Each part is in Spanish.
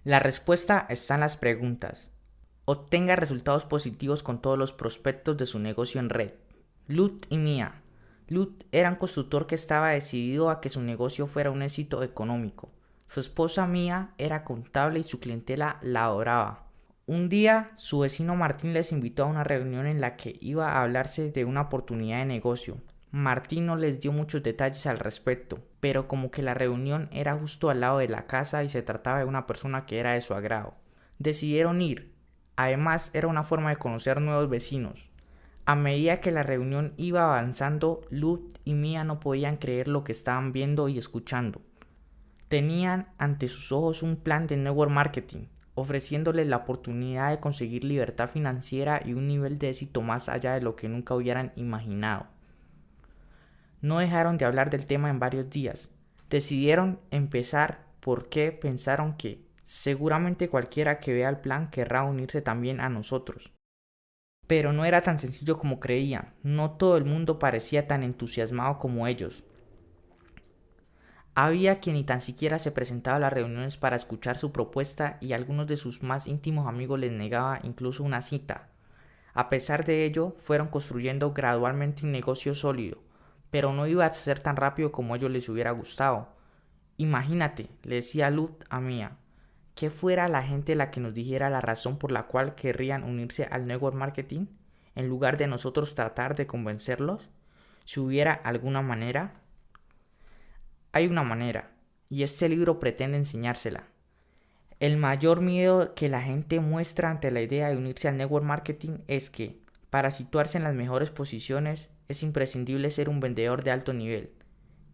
La respuesta está en las preguntas. Obtenga resultados positivos con todos los prospectos de su negocio en red. Lut y Mia. Lut era un constructor que estaba decidido a que su negocio fuera un éxito económico. Su esposa Mia era contable y su clientela la adoraba. Un día, su vecino Martín les invitó a una reunión en la que iba a hablarse de una oportunidad de negocio. Martín no les dio muchos detalles al respecto, pero como que la reunión era justo al lado de la casa y se trataba de una persona que era de su agrado, decidieron ir. Además, era una forma de conocer nuevos vecinos. A medida que la reunión iba avanzando, Lut y Mia no podían creer lo que estaban viendo y escuchando. Tenían ante sus ojos un plan de network marketing, ofreciéndoles la oportunidad de conseguir libertad financiera y un nivel de éxito más allá de lo que nunca hubieran imaginado. No dejaron de hablar del tema en varios días. Decidieron empezar porque pensaron que seguramente cualquiera que vea el plan querrá unirse también a nosotros. Pero no era tan sencillo como creían. No todo el mundo parecía tan entusiasmado como ellos. Había quien ni tan siquiera se presentaba a las reuniones para escuchar su propuesta y algunos de sus más íntimos amigos les negaba incluso una cita. A pesar de ello, fueron construyendo gradualmente un negocio sólido, pero no iba a ser tan rápido como a ellos les hubiera gustado. Imagínate, le decía Lut a Mia, que fuera la gente la que nos dijera la razón por la cual querrían unirse al network marketing, en lugar de nosotros tratar de convencerlos. Si hubiera alguna manera. Hay una manera, y este libro pretende enseñársela. El mayor miedo que la gente muestra ante la idea de unirse al network marketing es que, para situarse en las mejores posiciones, es imprescindible ser un vendedor de alto nivel.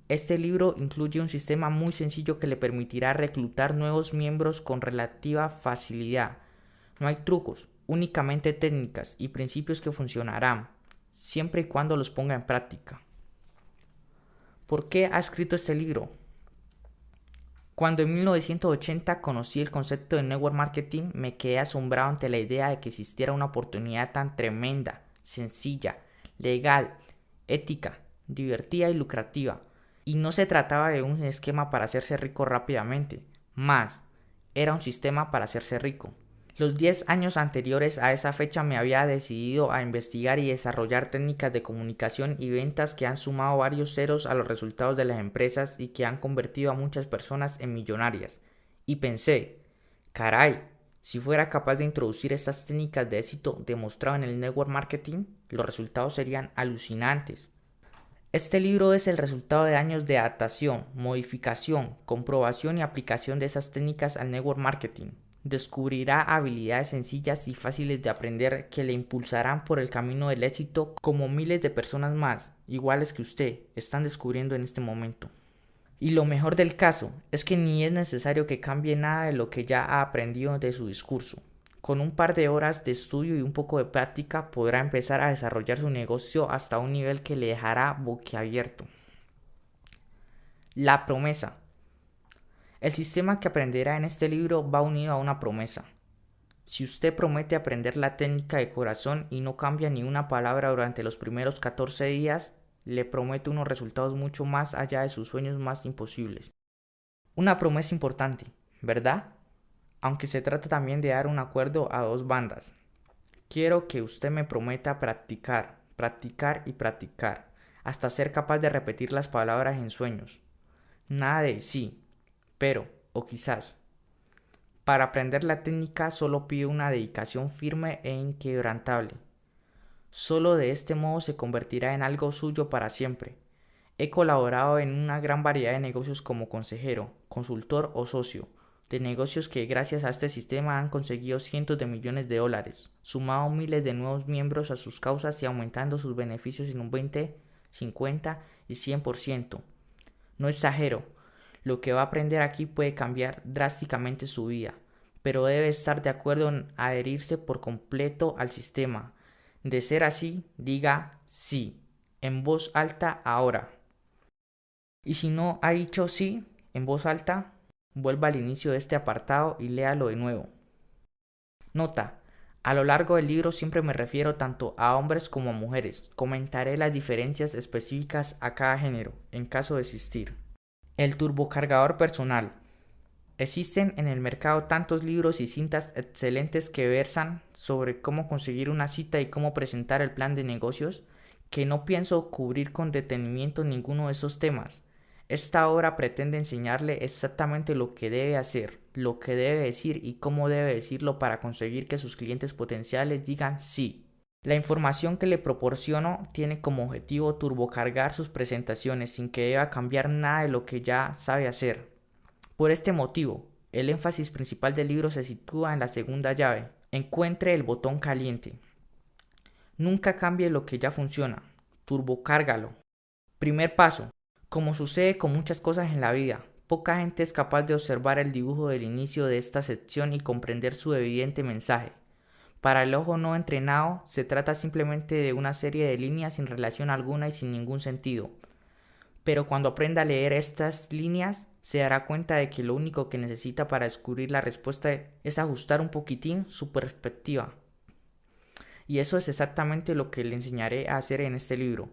Este libro incluye un sistema muy sencillo que le permitirá reclutar nuevos miembros con relativa facilidad. No hay trucos, únicamente técnicas y principios que funcionarán, siempre y cuando los ponga en práctica. ¿Por qué ha escrito este libro? Cuando en 1980 conocí el concepto de network marketing, me quedé asombrado ante la idea de que existiera una oportunidad tan tremenda, sencilla, legal, ética, divertida y lucrativa. Y no se trataba de un esquema para hacerse rico rápidamente, más, era un sistema para hacerse rico. Los 10 años anteriores a esa fecha me había decidido a investigar y desarrollar técnicas de comunicación y ventas que han sumado varios ceros a los resultados de las empresas y que han convertido a muchas personas en millonarias. Y pensé, caray, si fuera capaz de introducir estas técnicas de éxito demostrado en el network marketing, los resultados serían alucinantes. Este libro es el resultado de años de adaptación, modificación, comprobación y aplicación de esas técnicas al network marketing. Descubrirá habilidades sencillas y fáciles de aprender que le impulsarán por el camino del éxito como miles de personas más, iguales que usted, están descubriendo en este momento. Y lo mejor del caso es que ni es necesario que cambie nada de lo que ya ha aprendido de su discurso. Con un par de horas de estudio y un poco de práctica podrá empezar a desarrollar su negocio hasta un nivel que le dejará boquiabierto. La promesa. El sistema que aprenderá en este libro va unido a una promesa. Si usted promete aprender la técnica de corazón y no cambia ni una palabra durante los primeros 14 días, le prometo unos resultados mucho más allá de sus sueños más imposibles. Una promesa importante, ¿verdad? Aunque se trata también de dar un acuerdo a dos bandas. Quiero que usted me prometa practicar, practicar y practicar, hasta ser capaz de repetir las palabras en sueños. Nada de sí, pero o quizás. Para aprender la técnica solo pido una dedicación firme e inquebrantable. Solo de este modo se convertirá en algo suyo para siempre. He colaborado en una gran variedad de negocios como consejero, consultor o socio, de negocios que gracias a este sistema han conseguido cientos de millones de dólares, sumado miles de nuevos miembros a sus causas y aumentando sus beneficios en un 20, 50 y 100%. No exagero, lo que va a aprender aquí puede cambiar drásticamente su vida, pero debe estar de acuerdo en adherirse por completo al sistema. De ser así, diga sí, en voz alta ahora. Y si no ha dicho sí en voz alta, vuelva al inicio de este apartado y léalo de nuevo. Nota: a lo largo del libro siempre me refiero tanto a hombres como a mujeres. Comentaré las diferencias específicas a cada género, en caso de existir. El turbocargador personal. Existen en el mercado tantos libros y cintas excelentes que versan sobre cómo conseguir una cita y cómo presentar el plan de negocios, que no pienso cubrir con detenimiento ninguno de esos temas. Esta obra pretende enseñarle exactamente lo que debe hacer, lo que debe decir y cómo debe decirlo para conseguir que sus clientes potenciales digan sí. La información que le proporciono tiene como objetivo turbocargar sus presentaciones sin que deba cambiar nada de lo que ya sabe hacer. Por este motivo, el énfasis principal del libro se sitúa en la segunda llave: encuentre el botón caliente. Nunca cambie lo que ya funciona, turbocárgalo. Primer paso: como sucede con muchas cosas en la vida, poca gente es capaz de observar el dibujo del inicio de esta sección y comprender su evidente mensaje. Para el ojo no entrenado, se trata simplemente de una serie de líneas sin relación alguna y sin ningún sentido. Pero cuando aprenda a leer estas líneas, se dará cuenta de que lo único que necesita para descubrir la respuesta es ajustar un poquitín su perspectiva. Y eso es exactamente lo que le enseñaré a hacer en este libro.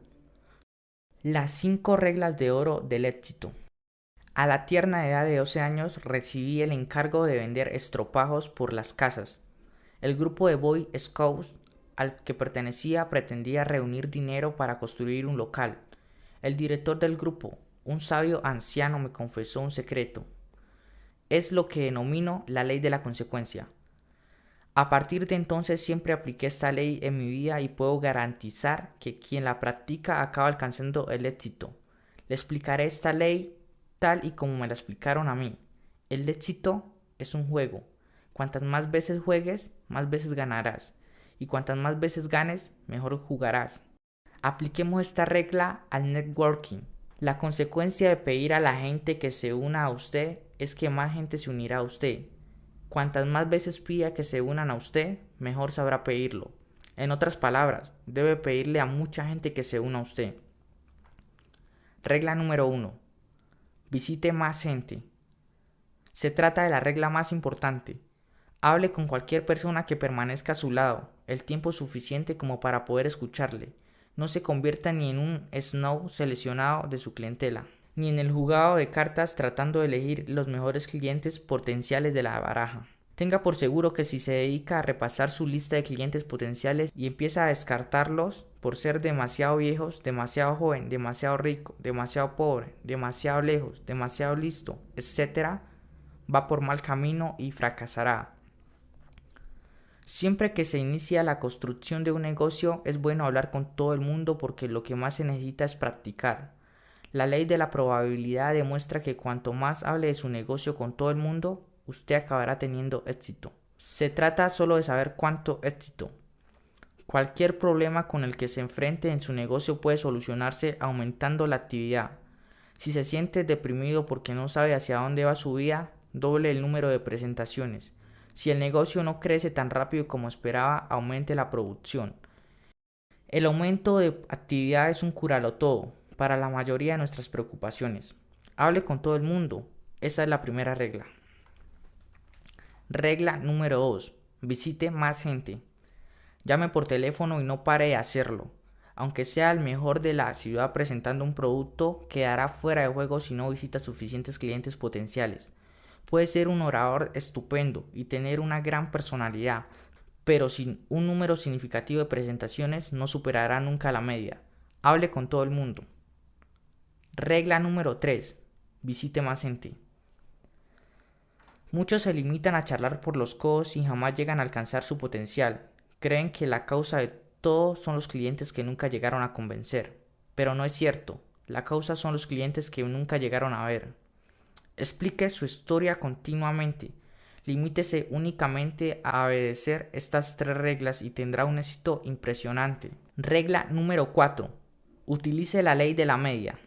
Las 5 reglas de oro del éxito. A la tierna edad de 12 años recibí el encargo de vender estropajos por las casas. El grupo de Boy Scouts al que pertenecía pretendía reunir dinero para construir un local. El director del grupo, un sabio anciano, me confesó un secreto. Es lo que denomino la ley de la consecuencia. A partir de entonces siempre apliqué esta ley en mi vida y puedo garantizar que quien la practica acaba alcanzando el éxito. Le explicaré esta ley tal y como me la explicaron a mí. El éxito es un juego. Cuantas más veces juegues, más veces ganarás. Y cuantas más veces ganes, mejor jugarás. Apliquemos esta regla al networking. La consecuencia de pedir a la gente que se una a usted es que más gente se unirá a usted. Cuantas más veces pida que se unan a usted, mejor sabrá pedirlo. En otras palabras, debe pedirle a mucha gente que se una a usted. Regla número 1. Visite más gente. Se trata de la regla más importante. Hable con cualquier persona que permanezca a su lado, el tiempo suficiente como para poder escucharle. No se convierta ni en un snob seleccionado de su clientela, ni en el jugado de cartas tratando de elegir los mejores clientes potenciales de la baraja. Tenga por seguro que si se dedica a repasar su lista de clientes potenciales y empieza a descartarlos por ser demasiado viejos, demasiado joven, demasiado rico, demasiado pobre, demasiado lejos, demasiado listo, etc., va por mal camino y fracasará. Siempre que se inicia la construcción de un negocio es bueno hablar con todo el mundo porque lo que más se necesita es practicar. La ley de la probabilidad demuestra que cuanto más hable de su negocio con todo el mundo, usted acabará teniendo éxito. Se trata solo de saber cuánto éxito. Cualquier problema con el que se enfrente en su negocio puede solucionarse aumentando la actividad. Si se siente deprimido porque no sabe hacia dónde va su vida, doble el número de presentaciones. Si el negocio no crece tan rápido como esperaba, aumente la producción. El aumento de actividad es un curalo-todo para la mayoría de nuestras preocupaciones. Hable con todo el mundo. Esa es la primera regla. Regla número 2. Visite más gente. Llame por teléfono y no pare de hacerlo. Aunque sea el mejor de la ciudad presentando un producto, quedará fuera de juego si no visita suficientes clientes potenciales. Puede ser un orador estupendo y tener una gran personalidad, pero sin un número significativo de presentaciones no superará nunca la media. Hable con todo el mundo. Regla número 3. Visite más gente. Muchos se limitan a charlar por los codos y jamás llegan a alcanzar su potencial. Creen que la causa de todo son los clientes que nunca llegaron a convencer. Pero no es cierto. La causa son los clientes que nunca llegaron a ver. Explique su historia continuamente. Limítese únicamente a obedecer estas 3 reglas y tendrá un éxito impresionante. Regla número 4. Utilice la ley de la media.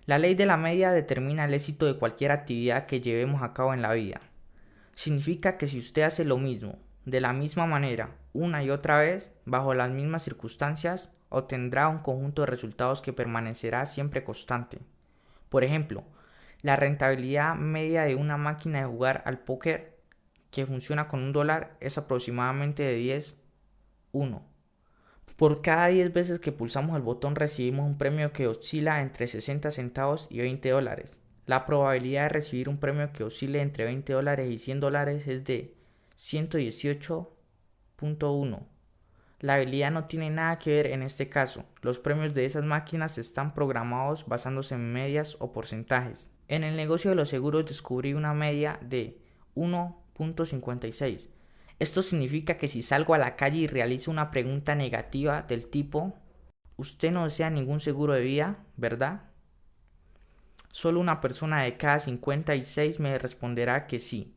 La ley de la media determina el éxito de cualquier actividad que llevemos a cabo en la vida. Significa que si usted hace lo mismo, de la misma manera, una y otra vez, bajo las mismas circunstancias, obtendrá un conjunto de resultados que permanecerá siempre constante. Por ejemplo, la rentabilidad media de una máquina de jugar al póker que funciona con $1 es aproximadamente de 10:1. Por cada 10 veces que pulsamos el botón recibimos un premio que oscila entre 60 centavos y $20. La probabilidad de recibir un premio que oscile entre $20 y $100 es de 118.1. La habilidad no tiene nada que ver en este caso. Los premios de esas máquinas están programados basándose en medias o porcentajes. En el negocio de los seguros descubrí una media de 1.56. Esto significa que si salgo a la calle y realizo una pregunta negativa del tipo «Usted no desea ningún seguro de vida, ¿verdad?», solo una persona de cada 56 me responderá que sí.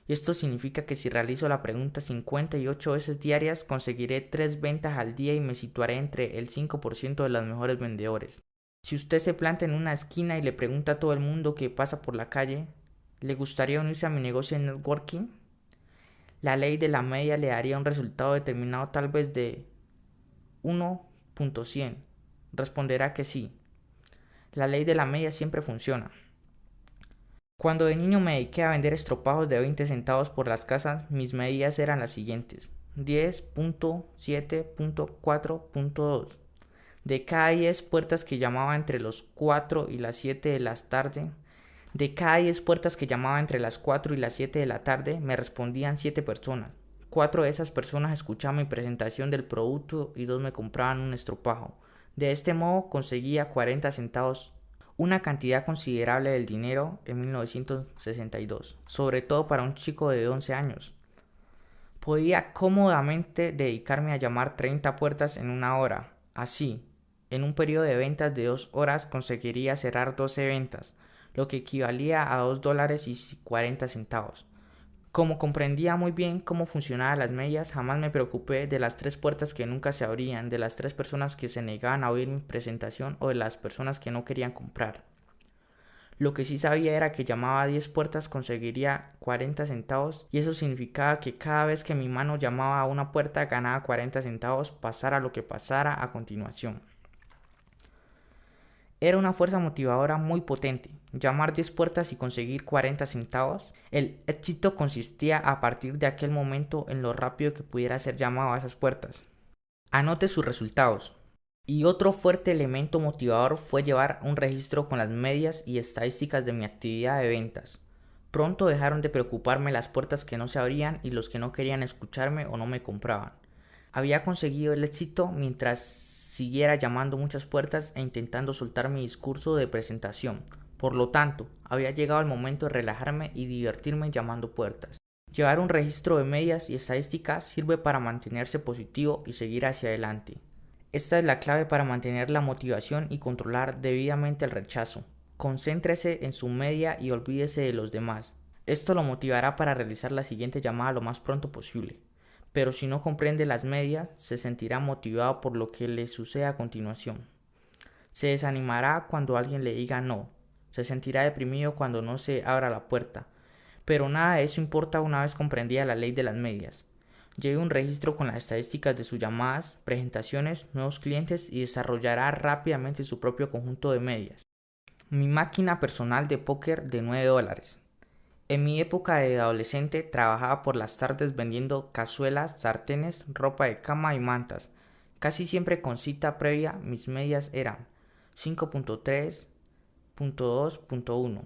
Y esto significa que si realizo la pregunta 58 veces diarias, conseguiré 3 ventas al día y me situaré entre el 5% de los mejores vendedores. Si usted se planta en una esquina y le pregunta a todo el mundo que pasa por la calle, ¿le gustaría unirse a mi negocio de networking?, la ley de la media le daría un resultado determinado tal vez de 1.100. Responderá que sí. La ley de la media siempre funciona. Cuando de niño me dediqué a vender estropajos de 20 centavos por las casas, mis medidas eran las siguientes: 10.7.4.2. De cada 10 puertas que llamaba entre los 4 y las 7 de la tarde, me respondían 7 personas. 4 de esas personas escuchaban mi presentación del producto y 2 me compraban un estropajo. De este modo conseguía 40 centavos, una cantidad considerable del dinero en 1962, sobre todo para un chico de 11 años. Podía cómodamente dedicarme a llamar 30 puertas en una hora. Así, en un periodo de ventas de 2 horas conseguiría cerrar 12 ventas, lo que equivalía a $2.40. Como comprendía muy bien cómo funcionaban las medias, jamás me preocupé de las 3 puertas que nunca se abrían, de las 3 personas que se negaban a oír mi presentación o de las personas que no querían comprar. Lo que sí sabía era que llamaba a 10 puertas conseguiría 40 centavos y eso significaba que cada vez que mi mano llamaba a una puerta ganaba 40 centavos, pasara lo que pasara a continuación. Era una fuerza motivadora muy potente. Llamar 10 puertas y conseguir 40 centavos. El éxito consistía a partir de aquel momento en lo rápido que pudiera ser llamado a esas puertas. Anote sus resultados. Y otro fuerte elemento motivador fue llevar un registro con las medias y estadísticas de mi actividad de ventas. Pronto dejaron de preocuparme las puertas que no se abrían y los que no querían escucharme o no me compraban. Había conseguido el éxito mientras siguiera llamando muchas puertas e intentando soltar mi discurso de presentación. Por lo tanto, había llegado el momento de relajarme y divertirme llamando puertas. Llevar un registro de medias y estadísticas sirve para mantenerse positivo y seguir hacia adelante. Esta es la clave para mantener la motivación y controlar debidamente el rechazo. Concéntrese en su media y olvídese de los demás. Esto lo motivará para realizar la siguiente llamada lo más pronto posible. Pero si no comprende las medias, se sentirá motivado por lo que le sucede a continuación. Se desanimará cuando alguien le diga no. Se sentirá deprimido cuando no se abra la puerta. Pero nada de eso importa una vez comprendida la ley de las medias. Lleve un registro con las estadísticas de sus llamadas, presentaciones, nuevos clientes y desarrollará rápidamente su propio conjunto de medias. Mi máquina personal de póker de $9. En mi época de adolescente trabajaba por las tardes vendiendo cazuelas, sartenes, ropa de cama y mantas. Casi siempre con cita previa mis medias eran 5.3.2.1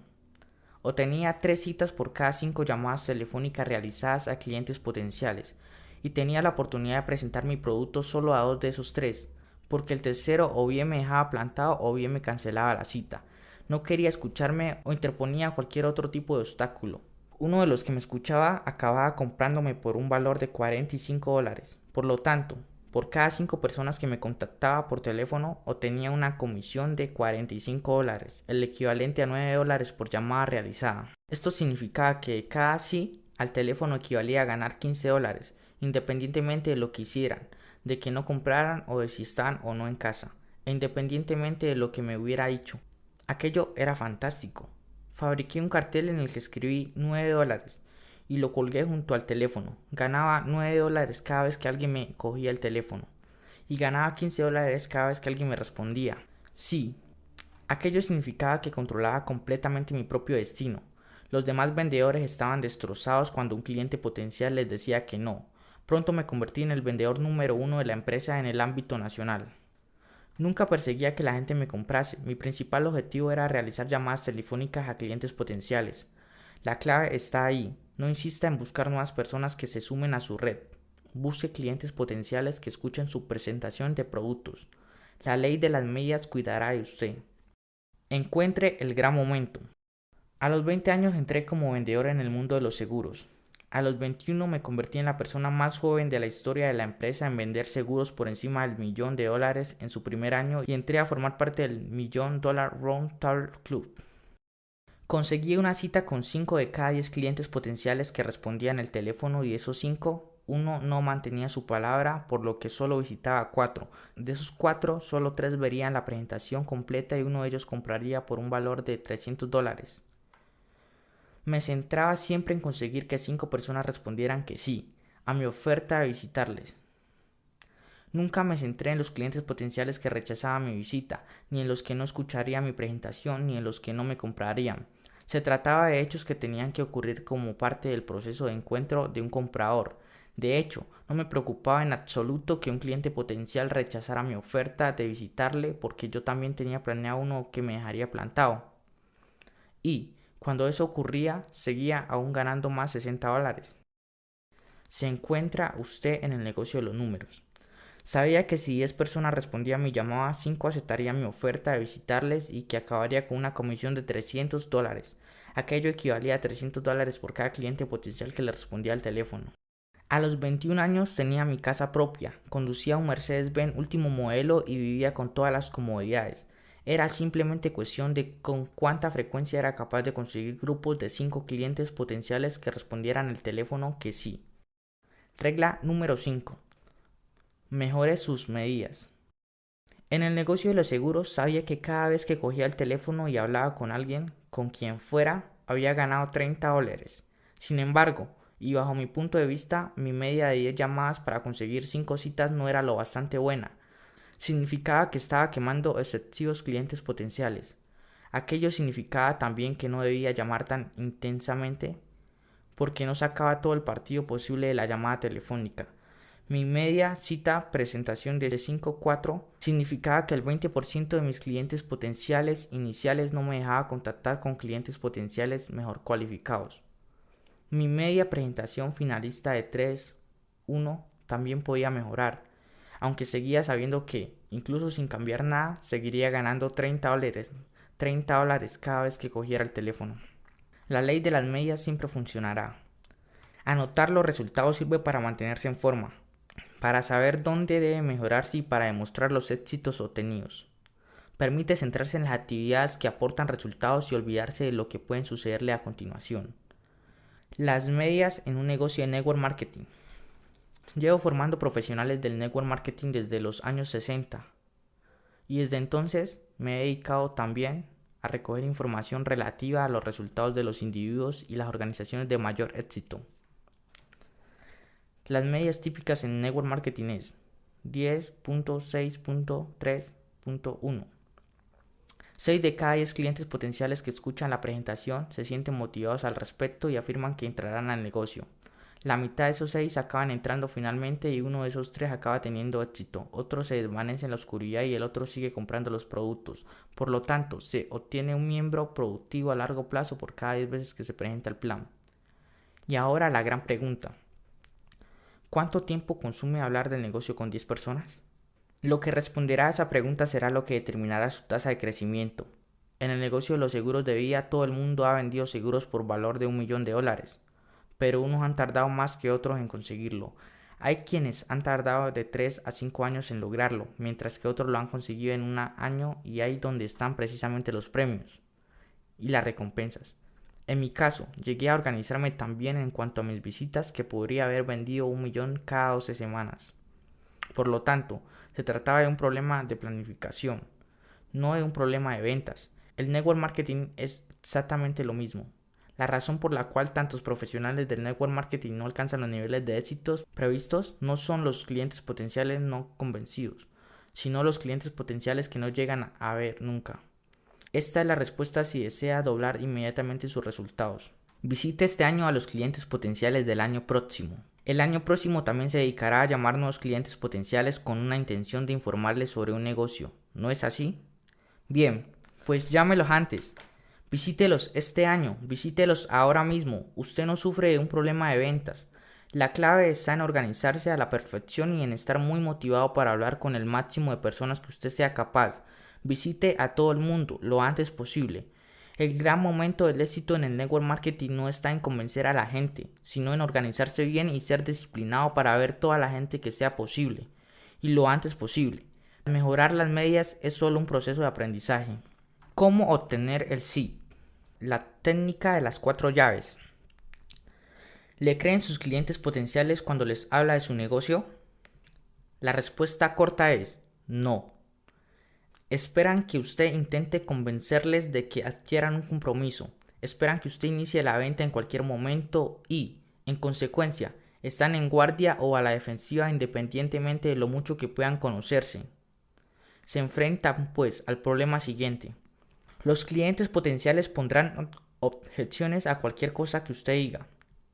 o tenía 3 citas por cada 5 llamadas telefónicas realizadas a clientes potenciales y tenía la oportunidad de presentar mi producto solo a 2 de esos 3, porque el tercero o bien me dejaba plantado o bien me cancelaba la cita. No quería escucharme o interponía cualquier otro tipo de obstáculo. Uno de los que me escuchaba acababa comprándome por un valor de $45. Por lo tanto, por cada 5 personas que me contactaba por teléfono obtenía una comisión de $45, el equivalente a $9 por llamada realizada. Esto significaba que cada sí al teléfono equivalía a ganar $15, independientemente de lo que hicieran, de que no compraran o de si estaban o no en casa, e independientemente de lo que me hubiera dicho. Aquello era fantástico. Fabriqué un cartel en el que escribí $9 y lo colgué junto al teléfono. Ganaba $9 cada vez que alguien me cogía el teléfono y ganaba $15 cada vez que alguien me respondía. Sí, aquello significaba que controlaba completamente mi propio destino. Los demás vendedores estaban destrozados cuando un cliente potencial les decía que no. Pronto me convertí en el vendedor número 1 de la empresa en el ámbito nacional. Nunca perseguía que la gente me comprase. Mi principal objetivo era realizar llamadas telefónicas a clientes potenciales. La clave está ahí. No insista en buscar nuevas personas que se sumen a su red. Busque clientes potenciales que escuchen su presentación de productos. La ley de las medias cuidará de usted. Encuentre el gran momento. A los 20 años entré como vendedor en el mundo de los seguros. A los 21 me convertí en la persona más joven de la historia de la empresa en vender seguros por encima del $1.000.000 en su primer año y entré a formar parte del $1.000.000 Round Table Club. Conseguí una cita con 5 de cada 10 clientes potenciales que respondían el teléfono y de esos 5, uno no mantenía su palabra, por lo que solo visitaba a 4. De esos 4, solo 3 verían la presentación completa y uno de ellos compraría por un valor de $300. Me centraba siempre en conseguir que 5 personas respondieran que sí a mi oferta de visitarles. Nunca me centré en los clientes potenciales que rechazaban mi visita, ni en los que no escucharían mi presentación, ni en los que no me comprarían. Se trataba de hechos que tenían que ocurrir como parte del proceso de encuentro de un comprador. De hecho, no me preocupaba en absoluto que un cliente potencial rechazara mi oferta de visitarle, porque yo también tenía planeado uno que me dejaría plantado. Y, cuando eso ocurría, seguía aún ganando más $60. Se encuentra usted en el negocio de los números. Sabía que si 10 personas respondían a mi llamada, 5 aceptarían mi oferta de visitarles y que acabaría con una comisión de $300. Aquello equivalía a $300 por cada cliente potencial que le respondía al teléfono. A los 21 años tenía mi casa propia, conducía un Mercedes-Benz último modelo y vivía con todas las comodidades. Era simplemente cuestión de con cuánta frecuencia era capaz de conseguir grupos de 5 clientes potenciales que respondieran el teléfono que sí. Regla número 5. Mejore sus medidas. En el negocio de los seguros sabía que cada vez que cogía el teléfono y hablaba con alguien, con quien fuera, había ganado $30. Sin embargo, y bajo mi punto de vista, mi media de 10 llamadas para conseguir 5 citas no era lo bastante buena. Significaba que estaba quemando excesivos clientes potenciales. Aquello significaba también que no debía llamar tan intensamente porque no sacaba todo el partido posible de la llamada telefónica. Mi media cita presentación de 5-4 significaba que el 20% de mis clientes potenciales iniciales no me dejaba contactar con clientes potenciales mejor cualificados. Mi media presentación finalista de 3-1 también podía mejorar, aunque seguía sabiendo que, incluso sin cambiar nada, seguiría ganando $30 cada vez que cogiera el teléfono. La ley de las medias siempre funcionará. Anotar los resultados sirve para mantenerse en forma, para saber dónde debe mejorarse y para demostrar los éxitos obtenidos. Permite centrarse en las actividades que aportan resultados y olvidarse de lo que pueden sucederle a continuación. Las medias en un negocio de network marketing. Llevo formando profesionales del network marketing desde los años 60 y desde entonces me he dedicado también a recoger información relativa a los resultados de los individuos y las organizaciones de mayor éxito. Las medias típicas en network marketing es 10.6.3.1. 6 de cada 10 clientes potenciales que escuchan la presentación se sienten motivados al respecto y afirman que entrarán al negocio. La mitad de esos 6 acaban entrando finalmente y uno de esos 3 acaba teniendo éxito. Otro se desvanece en la oscuridad y el otro sigue comprando los productos. Por lo tanto, se obtiene un miembro productivo a largo plazo por cada 10 veces que se presenta el plan. Y ahora la gran pregunta. ¿Cuánto tiempo consume hablar del negocio con 10 personas? Lo que responderá a esa pregunta será lo que determinará su tasa de crecimiento. En el negocio de los seguros de vida, todo el mundo ha vendido seguros por valor de $1.000.000, pero unos han tardado más que otros en conseguirlo. Hay quienes han tardado de 3 a 5 años en lograrlo, mientras que otros lo han conseguido en un año y ahí donde están precisamente los premios y las recompensas. En mi caso, llegué a organizarme tan bien en cuanto a mis visitas que podría haber vendido 1.000.000 cada 12 semanas. Por lo tanto, se trataba de un problema de planificación, no de un problema de ventas. El network marketing es exactamente lo mismo. La razón por la cual tantos profesionales del network marketing no alcanzan los niveles de éxitos previstos no son los clientes potenciales no convencidos, sino los clientes potenciales que no llegan a ver nunca. Esta es la respuesta si desea doblar inmediatamente sus resultados. Visite este año a los clientes potenciales del año próximo. El año próximo también se dedicará a llamar nuevos clientes potenciales con una intención de informarles sobre un negocio. ¿no es así? Bien, pues llámelos antes. Visítelos este año, visítelos ahora mismo. Usted no sufre de un problema de ventas. La clave está en organizarse a la perfección y en estar muy motivado para hablar con el máximo de personas que usted sea capaz. Visite a todo el mundo lo antes posible. El gran momento del éxito en el network marketing no está en convencer a la gente, sino en organizarse bien y ser disciplinado para ver toda la gente que sea posible, y lo antes posible. Mejorar las medias es solo un proceso de aprendizaje. ¿Cómo obtener el sí? La técnica de las 4 llaves. ¿Le creen sus clientes potenciales cuando les habla de su negocio? La respuesta corta es no. Esperan que usted intente convencerles de que adquieran un compromiso. Esperan que usted inicie la venta en cualquier momento y, en consecuencia, están en guardia o a la defensiva independientemente de lo mucho que puedan conocerse. Se enfrentan, pues, al problema siguiente. Los clientes potenciales pondrán objeciones a cualquier cosa que usted diga.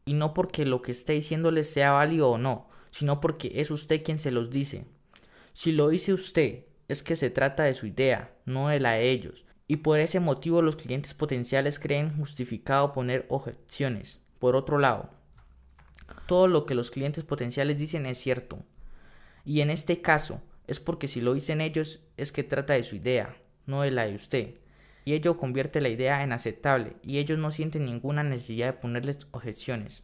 Y no porque lo que esté diciéndoles sea válido o no, sino porque es usted quien se los dice. Si lo dice usted, es que se trata de su idea, no de la de ellos. Y por ese motivo los clientes potenciales creen justificado poner objeciones. Por otro lado, todo lo que los clientes potenciales dicen es cierto. Y en este caso, es porque si lo dicen ellos, es que trata de su idea, no de la de usted. Y ello convierte la idea en aceptable y ellos no sienten ninguna necesidad de ponerles objeciones.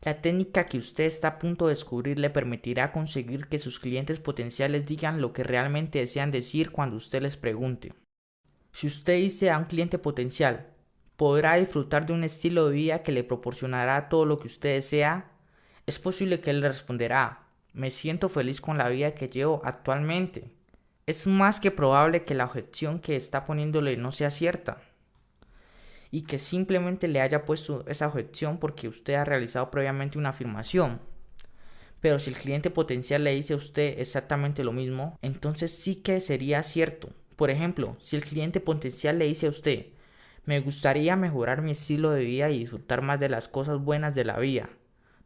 La técnica que usted está a punto de descubrir le permitirá conseguir que sus clientes potenciales digan lo que realmente desean decir cuando usted les pregunte. Si usted dice a un cliente potencial, ¿podrá disfrutar de un estilo de vida que le proporcionará todo lo que usted desea? Es posible que él le responderá, me siento feliz con la vida que llevo actualmente. Es más que probable que la objeción que está poniéndole no sea cierta y que simplemente le haya puesto esa objeción porque usted ha realizado previamente una afirmación. Pero si el cliente potencial le dice a usted exactamente lo mismo, entonces sí que sería cierto. Por ejemplo, si el cliente potencial le dice a usted, me gustaría mejorar mi estilo de vida y disfrutar más de las cosas buenas de la vida,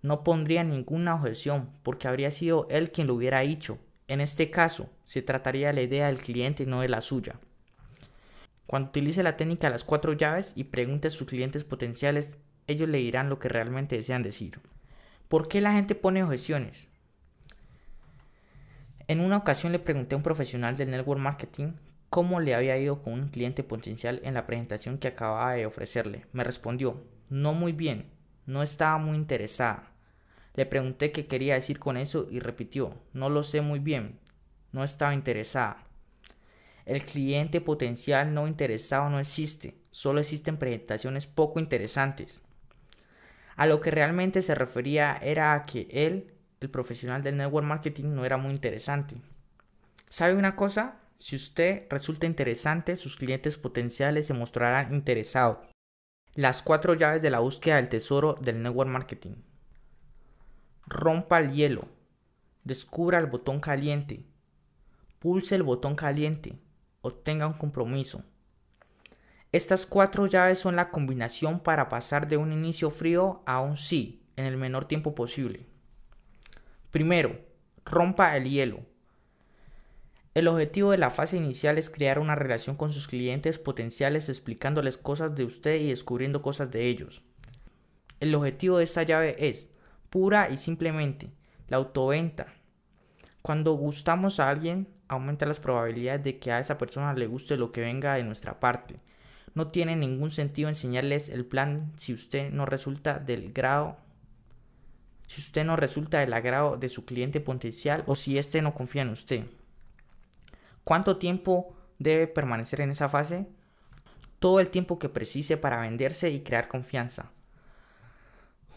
no pondría ninguna objeción porque habría sido él quien lo hubiera dicho. En este caso, se trataría de la idea del cliente y no de la suya. Cuando utilice la técnica de las 4 llaves y pregunte a sus clientes potenciales, ellos le dirán lo que realmente desean decir. ¿Por qué la gente pone objeciones? En una ocasión le pregunté a un profesional del network marketing cómo le había ido con un cliente potencial en la presentación que acababa de ofrecerle. Me respondió, no muy bien, no estaba muy interesada. Le pregunté qué quería decir con eso y repitió, no lo sé muy bien, no estaba interesada. El cliente potencial no interesado no existe, solo existen presentaciones poco interesantes. A lo que realmente se refería era a que él, el profesional del network marketing, no era muy interesante. ¿Sabe una cosa? Si usted resulta interesante, sus clientes potenciales se mostrarán interesados. Las 4 llaves de la búsqueda del tesoro del network marketing. Rompa el hielo. Descubra el botón caliente. Pulse el botón caliente. Obtenga un compromiso. Estas 4 llaves son la combinación para pasar de un inicio frío a un sí en el menor tiempo posible. Primero, rompa el hielo. El objetivo de la fase inicial es crear una relación con sus clientes potenciales explicándoles cosas de usted y descubriendo cosas de ellos. El objetivo de esta llave es, pura y simplemente, la autoventa. Cuando gustamos a alguien, aumenta las probabilidades de que a esa persona le guste lo que venga de nuestra parte. No tiene ningún sentido enseñarles el plan si usted no resulta del agrado de su cliente potencial o si éste no confía en usted. ¿Cuánto tiempo debe permanecer en esa fase? Todo el tiempo que precise para venderse y crear confianza.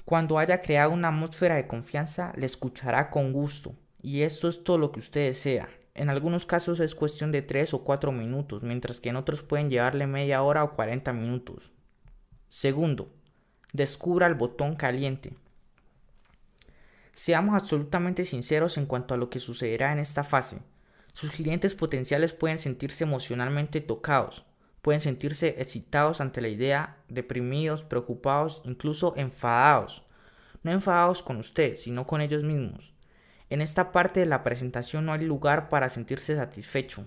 Cuando haya creado una atmósfera de confianza, le escuchará con gusto. Y esto es todo lo que usted desea. En algunos casos es cuestión de 3 o 4 minutos, mientras que en otros pueden llevarle media hora o 40 minutos. Segundo, descubra el botón caliente. Seamos absolutamente sinceros en cuanto a lo que sucederá en esta fase. Sus clientes potenciales pueden sentirse emocionalmente tocados, pueden sentirse excitados ante la idea, deprimidos, preocupados, incluso enfadados. No enfadados con usted, sino con ellos mismos. En esta parte de la presentación no hay lugar para sentirse satisfecho.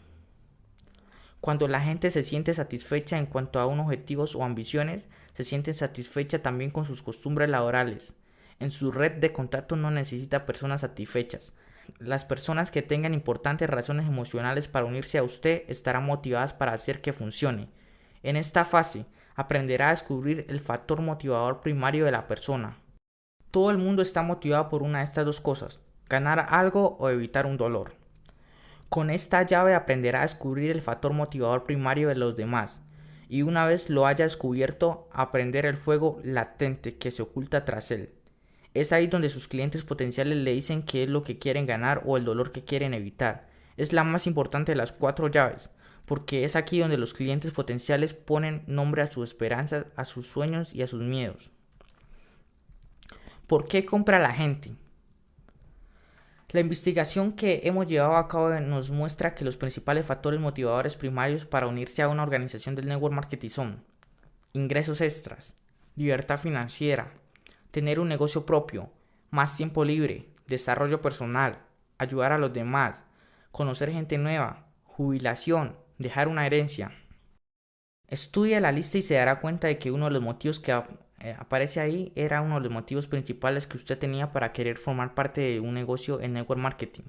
Cuando la gente se siente satisfecha en cuanto a unos objetivos o ambiciones, se siente satisfecha también con sus costumbres laborales. En su red de contactos no necesita personas satisfechas. Las personas que tengan importantes razones emocionales para unirse a usted estarán motivadas para hacer que funcione. En esta fase, aprenderá a descubrir el factor motivador primario de la persona. Todo el mundo está motivado por una de estas dos cosas: ganar algo o evitar un dolor. Con esta llave aprenderá a descubrir el factor motivador primario de los demás, y una vez lo haya descubierto, aprender el fuego latente que se oculta tras él. Es ahí donde sus clientes potenciales le dicen qué es lo que quieren ganar o el dolor que quieren evitar. Es la más importante de las 4 llaves, porque es aquí donde los clientes potenciales ponen nombre a sus esperanzas, a sus sueños y a sus miedos. ¿Por qué compra la gente? La investigación que hemos llevado a cabo nos muestra que los principales factores motivadores primarios para unirse a una organización del network marketing son ingresos extras, libertad financiera, tener un negocio propio, más tiempo libre, desarrollo personal, ayudar a los demás, conocer gente nueva, jubilación, dejar una herencia. Estudia la lista y se dará cuenta de que uno de los motivos que aparece ahí era uno de los motivos principales que usted tenía para querer formar parte de un negocio en network marketing.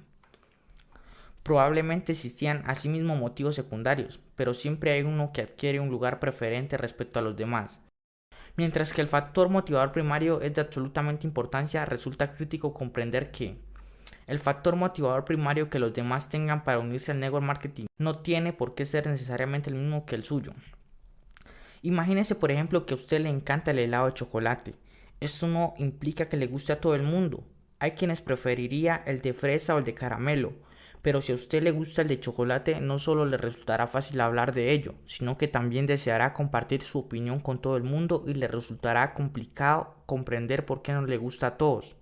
Probablemente existían asimismo motivos secundarios, pero siempre hay uno que adquiere un lugar preferente respecto a los demás. Mientras que el factor motivador primario es de absolutamente importancia, resulta crítico comprender que el factor motivador primario que los demás tengan para unirse al network marketing no tiene por qué ser necesariamente el mismo que el suyo. Imagínese, por ejemplo, que a usted le encanta el helado de chocolate. Esto no implica que le guste a todo el mundo. Hay quienes preferiría el de fresa o el de caramelo, pero si a usted le gusta el de chocolate, no solo le resultará fácil hablar de ello, sino que también deseará compartir su opinión con todo el mundo y le resultará complicado comprender por qué no le gusta a todos.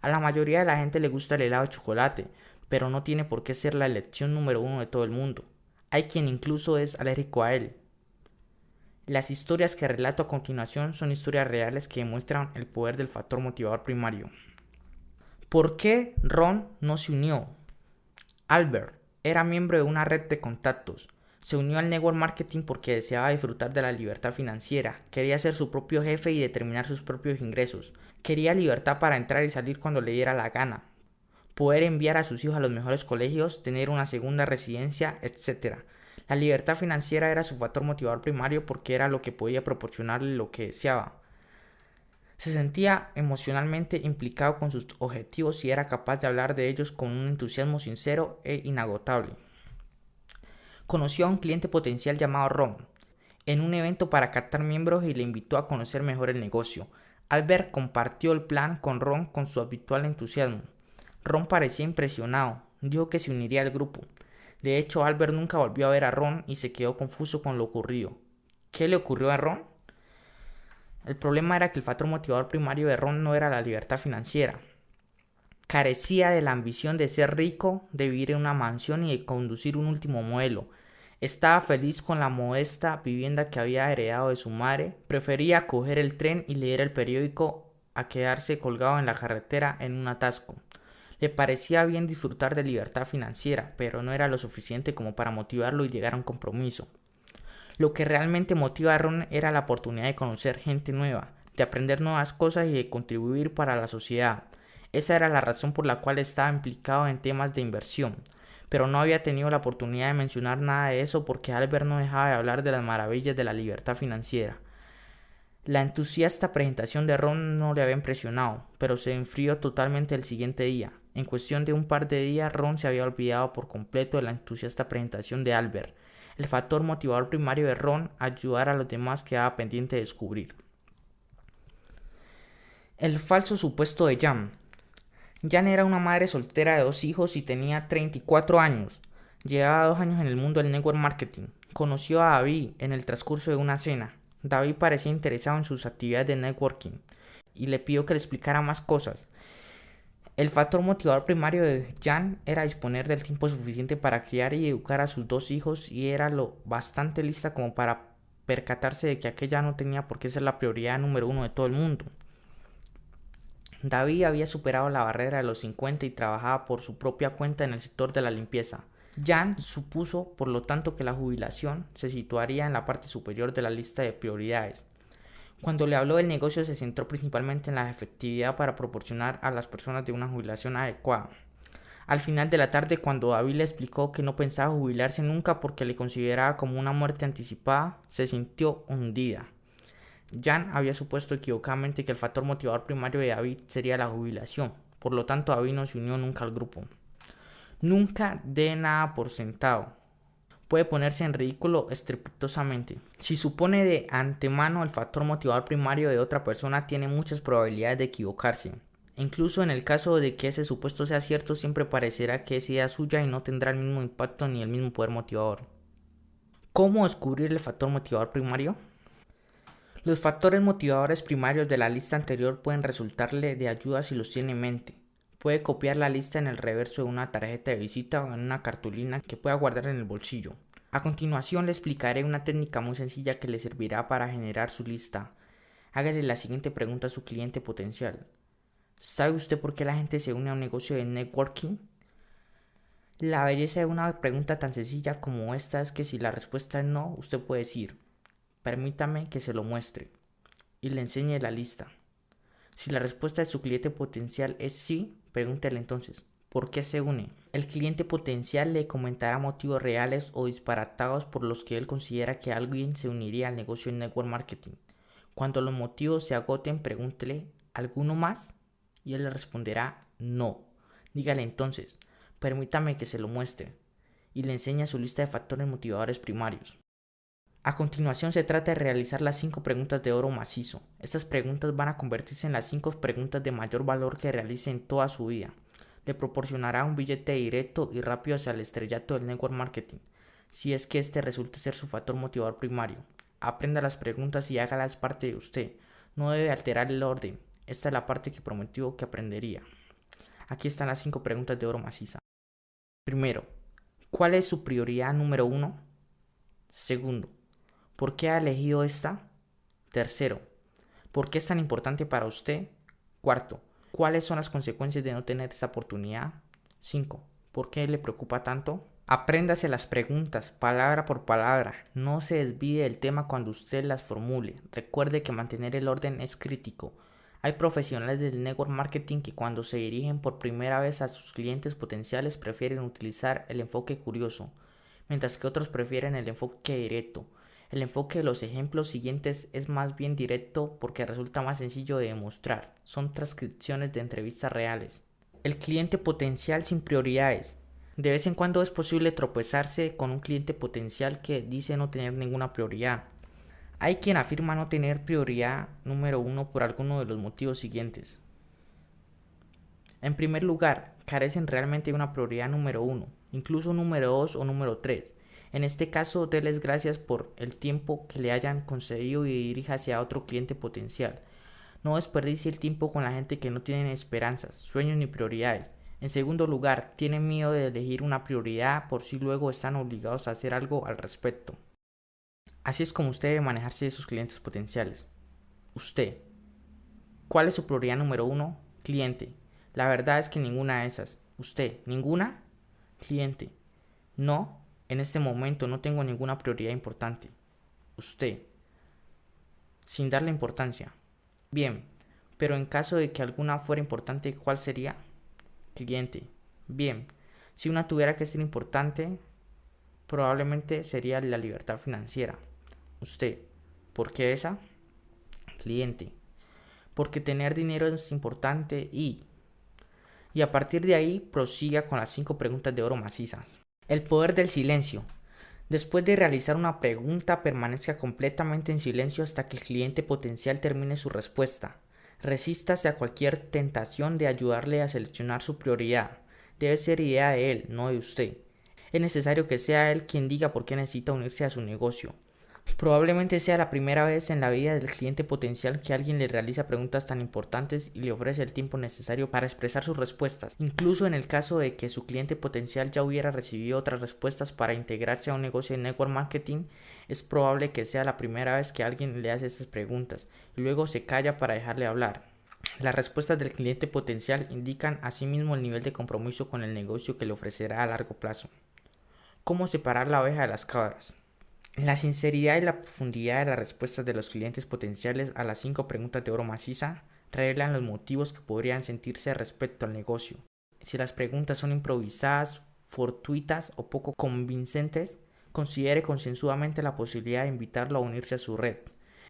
A la mayoría de la gente le gusta el helado de chocolate, pero no tiene por qué ser la elección número 1 de todo el mundo. Hay quien incluso es alérgico a él. Las historias que relato a continuación son historias reales que demuestran el poder del factor motivador primario. ¿Por qué Ron no se unió? Albert era miembro de una red de contactos. Se unió al network marketing porque deseaba disfrutar de la libertad financiera, quería ser su propio jefe y determinar sus propios ingresos, quería libertad para entrar y salir cuando le diera la gana, poder enviar a sus hijos a los mejores colegios, tener una segunda residencia, etc. La libertad financiera era su factor motivador primario porque era lo que podía proporcionarle lo que deseaba. Se sentía emocionalmente implicado con sus objetivos y era capaz de hablar de ellos con un entusiasmo sincero e inagotable. Conoció a un cliente potencial llamado Ron en un evento para captar miembros y le invitó a conocer mejor el negocio. Albert compartió el plan con Ron con su habitual entusiasmo. Ron parecía impresionado, dijo que se uniría al grupo. De hecho, Albert nunca volvió a ver a Ron y se quedó confuso con lo ocurrido. ¿Qué le ocurrió a Ron? El problema era que el factor motivador primario de Ron no era la libertad financiera. Carecía de la ambición de ser rico, de vivir en una mansión y de conducir un último modelo. Estaba feliz con la modesta vivienda que había heredado de su madre. Prefería coger el tren y leer el periódico a quedarse colgado en la carretera en un atasco. Le parecía bien disfrutar de libertad financiera, pero no era lo suficiente como para motivarlo y llegar a un compromiso. Lo que realmente motiva a Ron era la oportunidad de conocer gente nueva, de aprender nuevas cosas y de contribuir para la sociedad. Esa era la razón por la cual estaba implicado en temas de inversión, pero no había tenido la oportunidad de mencionar nada de eso porque Albert no dejaba de hablar de las maravillas de la libertad financiera. La entusiasta presentación de Ron no le había impresionado, pero se enfrió totalmente el siguiente día. En cuestión de un par de días, Ron se había olvidado por completo de la entusiasta presentación de Albert. El factor motivador primario de Ron, ayudar a los demás, quedaba pendiente de descubrir. El falso supuesto de Jan. Jan era una madre soltera de 2 hijos y tenía 34 años. Llevaba 2 años en el mundo del network marketing. Conoció a David en el transcurso de una cena. David parecía interesado en sus actividades de networking y le pidió que le explicara más cosas. El factor motivador primario de Jan era disponer del tiempo suficiente para criar y educar a sus 2 hijos y era lo bastante lista como para percatarse de que aquella no tenía por qué ser la prioridad número 1 de todo el mundo. David había superado la barrera de los 50 y trabajaba por su propia cuenta en el sector de la limpieza. Jan supuso, por lo tanto, que la jubilación se situaría en la parte superior de la lista de prioridades. Cuando le habló del negocio se centró principalmente en la efectividad para proporcionar a las personas de una jubilación adecuada. Al final de la tarde, cuando David le explicó que no pensaba jubilarse nunca porque le consideraba como una muerte anticipada, se sintió hundida. Jan había supuesto equivocadamente que el factor motivador primario de David sería la jubilación, por lo tanto David no se unió nunca al grupo. Nunca dé nada por sentado. Puede ponerse en ridículo estrepitosamente. Si supone de antemano el factor motivador primario de otra persona, tiene muchas probabilidades de equivocarse. Incluso en el caso de que ese supuesto sea cierto, siempre parecerá que es idea suya y no tendrá el mismo impacto ni el mismo poder motivador. ¿Cómo descubrir el factor motivador primario? Los factores motivadores primarios de la lista anterior pueden resultarle de ayuda si los tiene en mente. Puede copiar la lista en el reverso de una tarjeta de visita o en una cartulina que pueda guardar en el bolsillo. A continuación le explicaré una técnica muy sencilla que le servirá para generar su lista. Hágale la siguiente pregunta a su cliente potencial. ¿Sabe usted por qué la gente se une a un negocio de networking? La belleza de una pregunta tan sencilla como esta es que si la respuesta es no, usted puede decir, permítame que se lo muestre y le enseñe la lista. Si la respuesta de su cliente potencial es sí, pregúntele entonces, ¿por qué se une? El cliente potencial le comentará motivos reales o disparatados por los que él considera que alguien se uniría al negocio de network marketing. Cuando los motivos se agoten, pregúntele, ¿alguno más? Y él le responderá, no. Dígale entonces, permítame que se lo muestre, y le enseña su lista de factores motivadores primarios. A continuación se trata de realizar las 5 preguntas de oro macizo. Estas preguntas van a convertirse en las 5 preguntas de mayor valor que realice en toda su vida. Le proporcionará un billete directo y rápido hacia el estrellato del network marketing, si es que este resulta ser su factor motivador primario. Aprenda las preguntas y hágalas parte de usted. No debe alterar el orden. Esta es la parte que prometió que aprendería. Aquí están las 5 preguntas de oro maciza. Primero, ¿cuál es su prioridad número 1? Segundo, ¿por qué ha elegido esta? Tercero, ¿por qué es tan importante para usted? Cuarto, ¿cuáles son las consecuencias de no tener esta oportunidad? 5. ¿Por qué le preocupa tanto? Apréndase las preguntas, palabra por palabra. No se desvíe del tema cuando usted las formule. Recuerde que mantener el orden es crítico. Hay profesionales del network marketing que cuando se dirigen por primera vez a sus clientes potenciales prefieren utilizar el enfoque curioso, mientras que otros prefieren el enfoque directo. El enfoque de los ejemplos siguientes es más bien directo porque resulta más sencillo de demostrar. Son transcripciones de entrevistas reales. El cliente potencial sin prioridades. De vez en cuando es posible tropezarse con un cliente potencial que dice no tener ninguna prioridad. Hay quien afirma no tener prioridad número 1 por alguno de los motivos siguientes. En primer lugar, carecen realmente de una prioridad número 1, incluso número 2 o número 3. En este caso, déles gracias por el tiempo que le hayan concedido y dirija hacia otro cliente potencial. No desperdicie el tiempo con la gente que no tiene esperanzas, sueños ni prioridades. En segundo lugar, tienen miedo de elegir una prioridad por si luego están obligados a hacer algo al respecto. Así es como usted debe manejarse de sus clientes potenciales. Usted. ¿Cuál es su prioridad número 1? Cliente. La verdad es que ninguna de esas. Usted. ¿Ninguna? Cliente. No, en este momento no tengo ninguna prioridad importante. Usted. Sin darle importancia. Bien, pero en caso de que alguna fuera importante, ¿cuál sería? Cliente. Bien, si una tuviera que ser importante, probablemente sería la libertad financiera. Usted. ¿Por qué esa? Cliente. Porque tener dinero es importante y a partir de ahí prosiga con las 5 preguntas de oro macizas. El poder del silencio. Después de realizar una pregunta, permanezca completamente en silencio hasta que el cliente potencial termine su respuesta. Resístase a cualquier tentación de ayudarle a seleccionar su prioridad. Debe ser idea de él, no de usted. Es necesario que sea él quien diga por qué necesita unirse a su negocio. Probablemente sea la primera vez en la vida del cliente potencial que alguien le realiza preguntas tan importantes y le ofrece el tiempo necesario para expresar sus respuestas. Incluso en el caso de que su cliente potencial ya hubiera recibido otras respuestas para integrarse a un negocio de network marketing, es probable que sea la primera vez que alguien le hace estas preguntas y luego se calla para dejarle hablar. Las respuestas del cliente potencial indican asimismo el nivel de compromiso con el negocio que le ofrecerá a largo plazo. ¿Cómo separar la oveja de las cabras? La sinceridad y la profundidad de las respuestas de los clientes potenciales a las 5 preguntas de oro maciza revelan los motivos que podrían sentirse respecto al negocio. Si las preguntas son improvisadas, fortuitas o poco convincentes, considere concienzudamente la posibilidad de invitarlo a unirse a su red.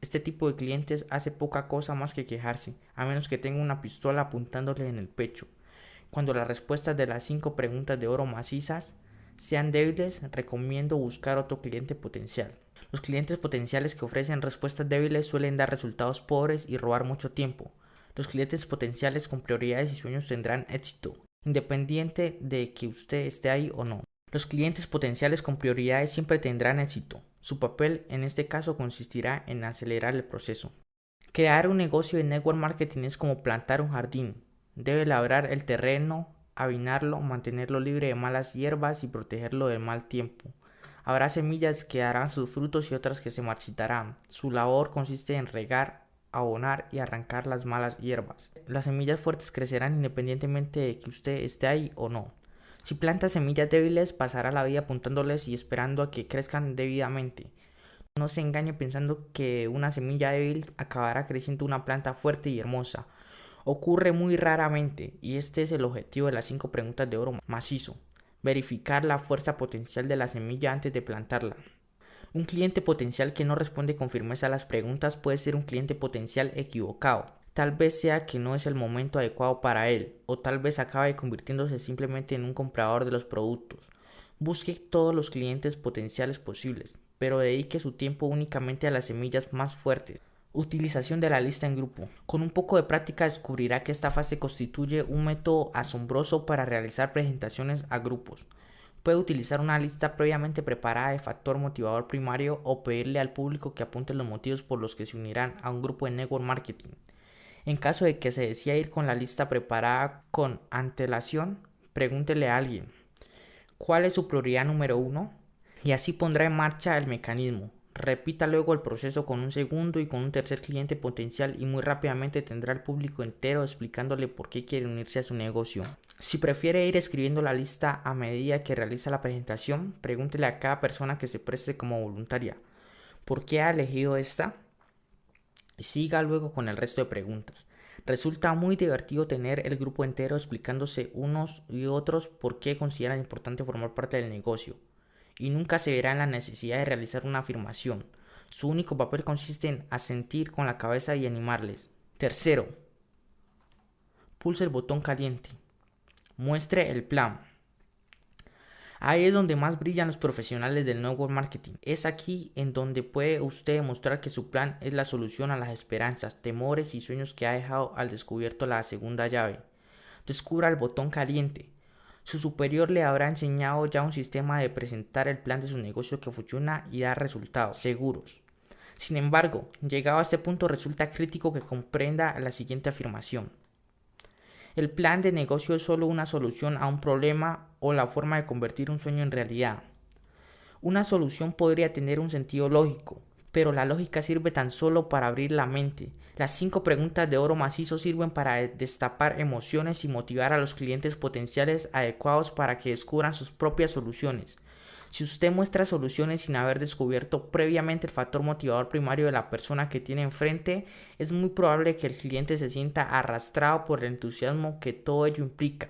Este tipo de clientes hace poca cosa más que quejarse, a menos que tenga una pistola apuntándole en el pecho. Cuando las respuestas de las 5 preguntas de oro macizas sean débiles, recomiendo buscar otro cliente potencial. Los clientes potenciales que ofrecen respuestas débiles suelen dar resultados pobres y robar mucho tiempo. Los clientes potenciales con prioridades y sueños tendrán éxito, independiente de que usted esté ahí o no. Los clientes potenciales con prioridades siempre tendrán éxito. Su papel en este caso consistirá en acelerar el proceso. Crear un negocio de network marketing es como plantar un jardín. Debe labrar el terreno, avinarlo, mantenerlo libre de malas hierbas y protegerlo del mal tiempo. Habrá semillas que darán sus frutos y otras que se marchitarán. Su labor consiste en regar, abonar y arrancar las malas hierbas. Las semillas fuertes crecerán independientemente de que usted esté ahí o no. Si planta semillas débiles, pasará la vida apuntándoles y esperando a que crezcan debidamente. No se engañe pensando que una semilla débil acabará creciendo una planta fuerte y hermosa. Ocurre muy raramente y este es el objetivo de las 5 preguntas de oro macizo. Verificar la fuerza potencial de la semilla antes de plantarla. Un cliente potencial que no responde con firmeza a las preguntas puede ser un cliente potencial equivocado. Tal vez sea que no es el momento adecuado para él, o tal vez acabe convirtiéndose simplemente en un comprador de los productos. Busque todos los clientes potenciales posibles, pero dedique su tiempo únicamente a las semillas más fuertes. Utilización de la lista en grupo. Con un poco de práctica descubrirá que esta fase constituye un método asombroso para realizar presentaciones a grupos. Puede utilizar una lista previamente preparada de factor motivador primario o pedirle al público que apunte los motivos por los que se unirán a un grupo de network marketing. En caso de que se decida ir con la lista preparada con antelación, pregúntele a alguien ¿cuál es su prioridad número 1? Y así pondrá en marcha el mecanismo. Repita luego el proceso con un segundo y con un tercer cliente potencial y muy rápidamente tendrá al público entero explicándole por qué quiere unirse a su negocio. Si prefiere ir escribiendo la lista a medida que realiza la presentación, pregúntele a cada persona que se preste como voluntaria ¿por qué ha elegido esta? Y siga luego con el resto de preguntas. Resulta muy divertido tener el grupo entero explicándose unos y otros por qué consideran importante formar parte del negocio. Y nunca se verá en la necesidad de realizar una afirmación. Su único papel consiste en asentir con la cabeza y animarles. Tercero, pulse el botón caliente. Muestre el plan. Ahí es donde más brillan los profesionales del network marketing. Es aquí en donde puede usted demostrar que su plan es la solución a las esperanzas, temores y sueños que ha dejado al descubierto la segunda llave. Descubra el botón caliente. Su superior le habrá enseñado ya un sistema de presentar el plan de su negocio que funciona y da resultados seguros. Sin embargo, llegado a este punto resulta crítico que comprenda la siguiente afirmación. El plan de negocio es solo una solución a un problema o la forma de convertir un sueño en realidad. Una solución podría tener un sentido lógico, pero la lógica sirve tan solo para abrir la mente. Las 5 preguntas de oro macizo sirven para destapar emociones y motivar a los clientes potenciales adecuados para que descubran sus propias soluciones. Si usted muestra soluciones sin haber descubierto previamente el factor motivador primario de la persona que tiene enfrente, es muy probable que el cliente se sienta arrastrado por el entusiasmo que todo ello implica,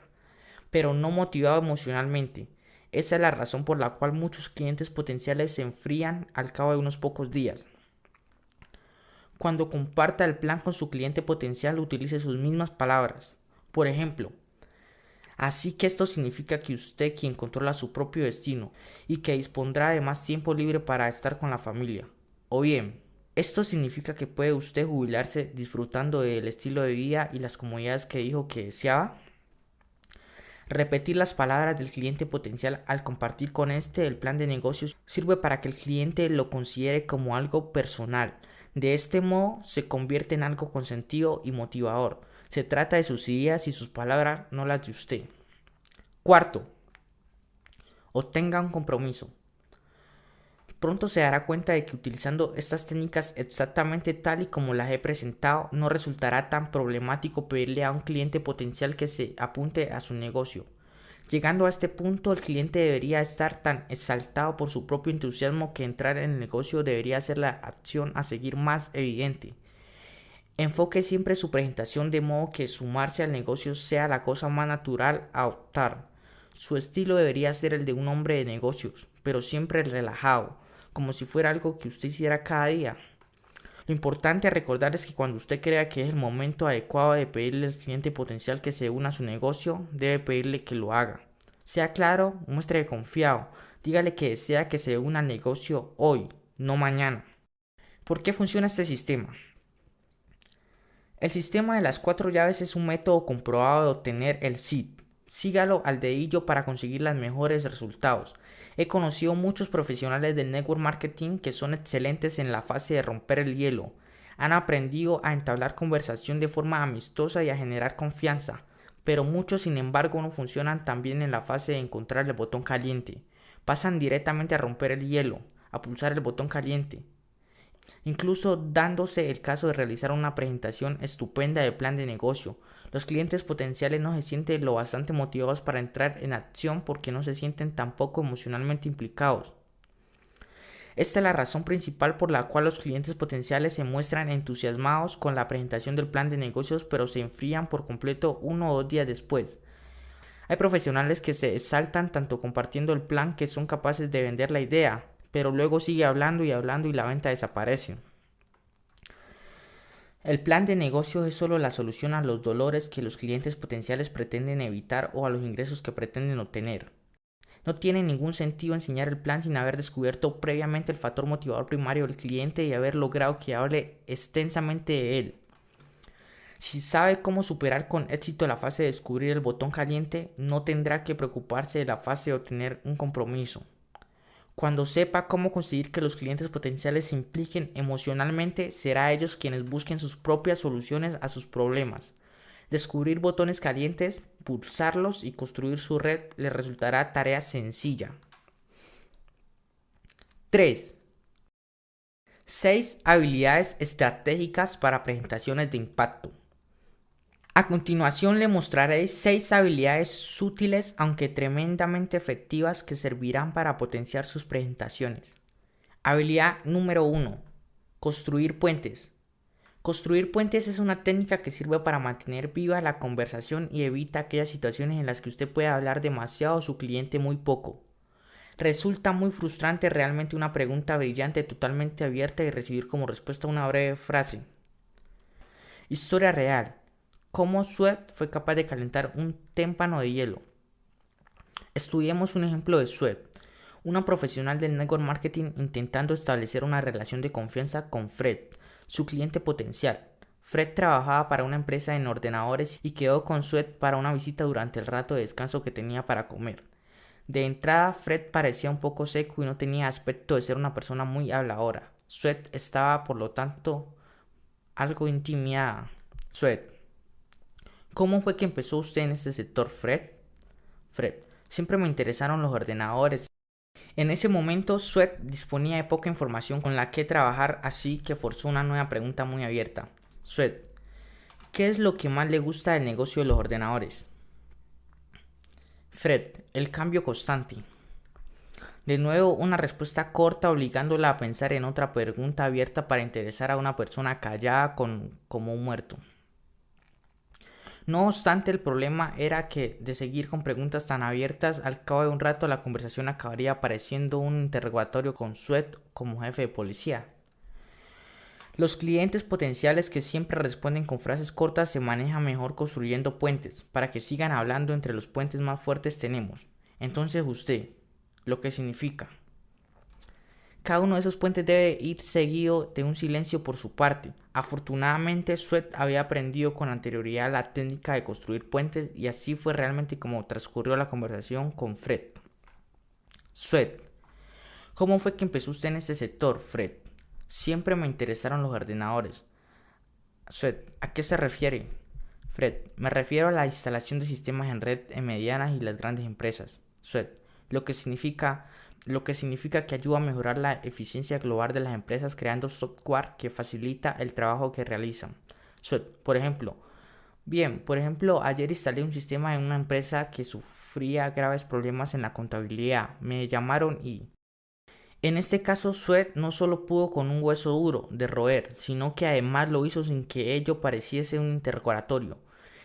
pero no motivado emocionalmente. Esa es la razón por la cual muchos clientes potenciales se enfrían al cabo de unos pocos días. Cuando comparta el plan con su cliente potencial, utilice sus mismas palabras. Por ejemplo, así que esto significa que usted quien controla su propio destino y que dispondrá de más tiempo libre para estar con la familia. O bien, esto significa que puede usted jubilarse disfrutando del estilo de vida y las comodidades que dijo que deseaba. Repetir las palabras del cliente potencial al compartir con el plan de negocios sirve para que el cliente lo considere como algo personal. De este modo se convierte en algo con sentido y motivador. Se trata de sus ideas y sus palabras, no las de usted. Cuarto, obtenga un compromiso. Pronto se dará cuenta de que utilizando estas técnicas exactamente tal y como las he presentado, no resultará tan problemático pedirle a un cliente potencial que se apunte a su negocio. Llegando a este punto, el cliente debería estar tan exaltado por su propio entusiasmo que entrar en el negocio debería ser la acción a seguir más evidente. Enfoque siempre su presentación de modo que sumarse al negocio sea la cosa más natural a optar. Su estilo debería ser el de un hombre de negocios, pero siempre relajado, como si fuera algo que usted hiciera cada día. Lo importante a recordar es que cuando usted crea que es el momento adecuado de pedirle al cliente potencial que se una a su negocio, debe pedirle que lo haga. Sea claro, muestre confiado, dígale que desea que se una al negocio hoy, no mañana. ¿Por qué funciona este sistema? El sistema de las 4 llaves es un método comprobado de obtener el SID. Sígalo al dedillo para conseguir los mejores resultados. He conocido muchos profesionales del network marketing que son excelentes en la fase de romper el hielo. Han aprendido a entablar conversación de forma amistosa y a generar confianza, pero muchos sin embargo no funcionan tan bien en la fase de encontrar el botón caliente. Pasan directamente a romper el hielo, a pulsar el botón caliente, incluso dándose el caso de realizar una presentación estupenda de plan de negocio. Los clientes potenciales no se sienten lo bastante motivados para entrar en acción porque no se sienten tampoco emocionalmente implicados. Esta es la razón principal por la cual los clientes potenciales se muestran entusiasmados con la presentación del plan de negocios, pero se enfrían por completo 1 o 2 días después. Hay profesionales que se exaltan tanto compartiendo el plan que son capaces de vender la idea, pero luego sigue hablando y hablando y la venta desaparece. El plan de negocio es solo la solución a los dolores que los clientes potenciales pretenden evitar o a los ingresos que pretenden obtener. No tiene ningún sentido enseñar el plan sin haber descubierto previamente el factor motivador primario del cliente y haber logrado que hable extensamente de él. Si sabe cómo superar con éxito la fase de descubrir el botón caliente, no tendrá que preocuparse de la fase de obtener un compromiso. Cuando sepa cómo conseguir que los clientes potenciales se impliquen emocionalmente, será ellos quienes busquen sus propias soluciones a sus problemas. Descubrir botones calientes, pulsarlos y construir su red les resultará tarea sencilla. 3. 6 habilidades estratégicas para presentaciones de impacto. A continuación le mostraré 6 habilidades sutiles aunque tremendamente efectivas que servirán para potenciar sus presentaciones. Habilidad número 1. Construir puentes. Construir puentes es una técnica que sirve para mantener viva la conversación y evita aquellas situaciones en las que usted puede hablar demasiado a su cliente muy poco. Resulta muy frustrante realmente una pregunta brillante totalmente abierta y recibir como respuesta una breve frase. Historia real. Cómo Sweat fue capaz de calentar un témpano de hielo. Estudiemos un ejemplo de Sweat, una profesional del network marketing intentando establecer una relación de confianza con Fred, su cliente potencial. Fred trabajaba para una empresa en ordenadores y quedó con Sweat para una visita durante el rato de descanso que tenía para comer. De entrada, Fred parecía un poco seco y no tenía aspecto de ser una persona muy habladora. Sweat estaba, por lo tanto, algo intimidada. Sweat: ¿cómo fue que empezó usted en este sector, Fred? Fred: siempre me interesaron los ordenadores. En ese momento, Sweat disponía de poca información con la que trabajar, así que forzó una nueva pregunta muy abierta. Sweat: ¿qué es lo que más le gusta del negocio de los ordenadores? Fred: el cambio constante. De nuevo, una respuesta corta obligándola a pensar en otra pregunta abierta para interesar a una persona callada como un muerto. No obstante, el problema era que, de seguir con preguntas tan abiertas, al cabo de un rato la conversación acabaría pareciendo un interrogatorio con Sweat como jefe de policía. Los clientes potenciales que siempre responden con frases cortas se manejan mejor construyendo puentes, para que sigan hablando. Entre los puentes más fuertes tenemos: entonces usted, lo que significa. Cada uno de esos puentes debe ir seguido de un silencio por su parte. Afortunadamente, Sweat había aprendido con anterioridad la técnica de construir puentes y así fue realmente como transcurrió la conversación con Fred. Sweat: ¿cómo fue que empezó usted en este sector, Fred? Siempre me interesaron los ordenadores. Sweat: ¿a qué se refiere? Fred: me refiero a la instalación de sistemas en red en medianas y las grandes empresas. Sweat: lo que significa que ayuda a mejorar la eficiencia global de las empresas creando software que facilita el trabajo que realizan. Sweat: por ejemplo, ayer instalé un sistema en una empresa que su sufría graves problemas en la contabilidad. Me llamaron y... En este caso, Sweat no solo pudo con un hueso duro de roer, sino que además lo hizo sin que ello pareciese un interrogatorio,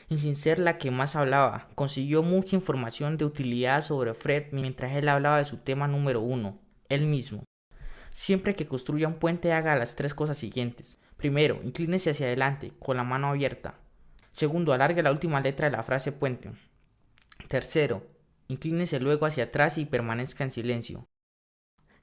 y sin ser la que más hablaba. Consiguió mucha información de utilidad sobre Fred mientras él hablaba de su tema número 1, él mismo. Siempre que construya un puente, haga las 3 cosas siguientes. Primero, inclínese hacia adelante, con la mano abierta. Segundo, alargue la última letra de la frase puente. Tercero, inclínese luego hacia atrás y permanezca en silencio.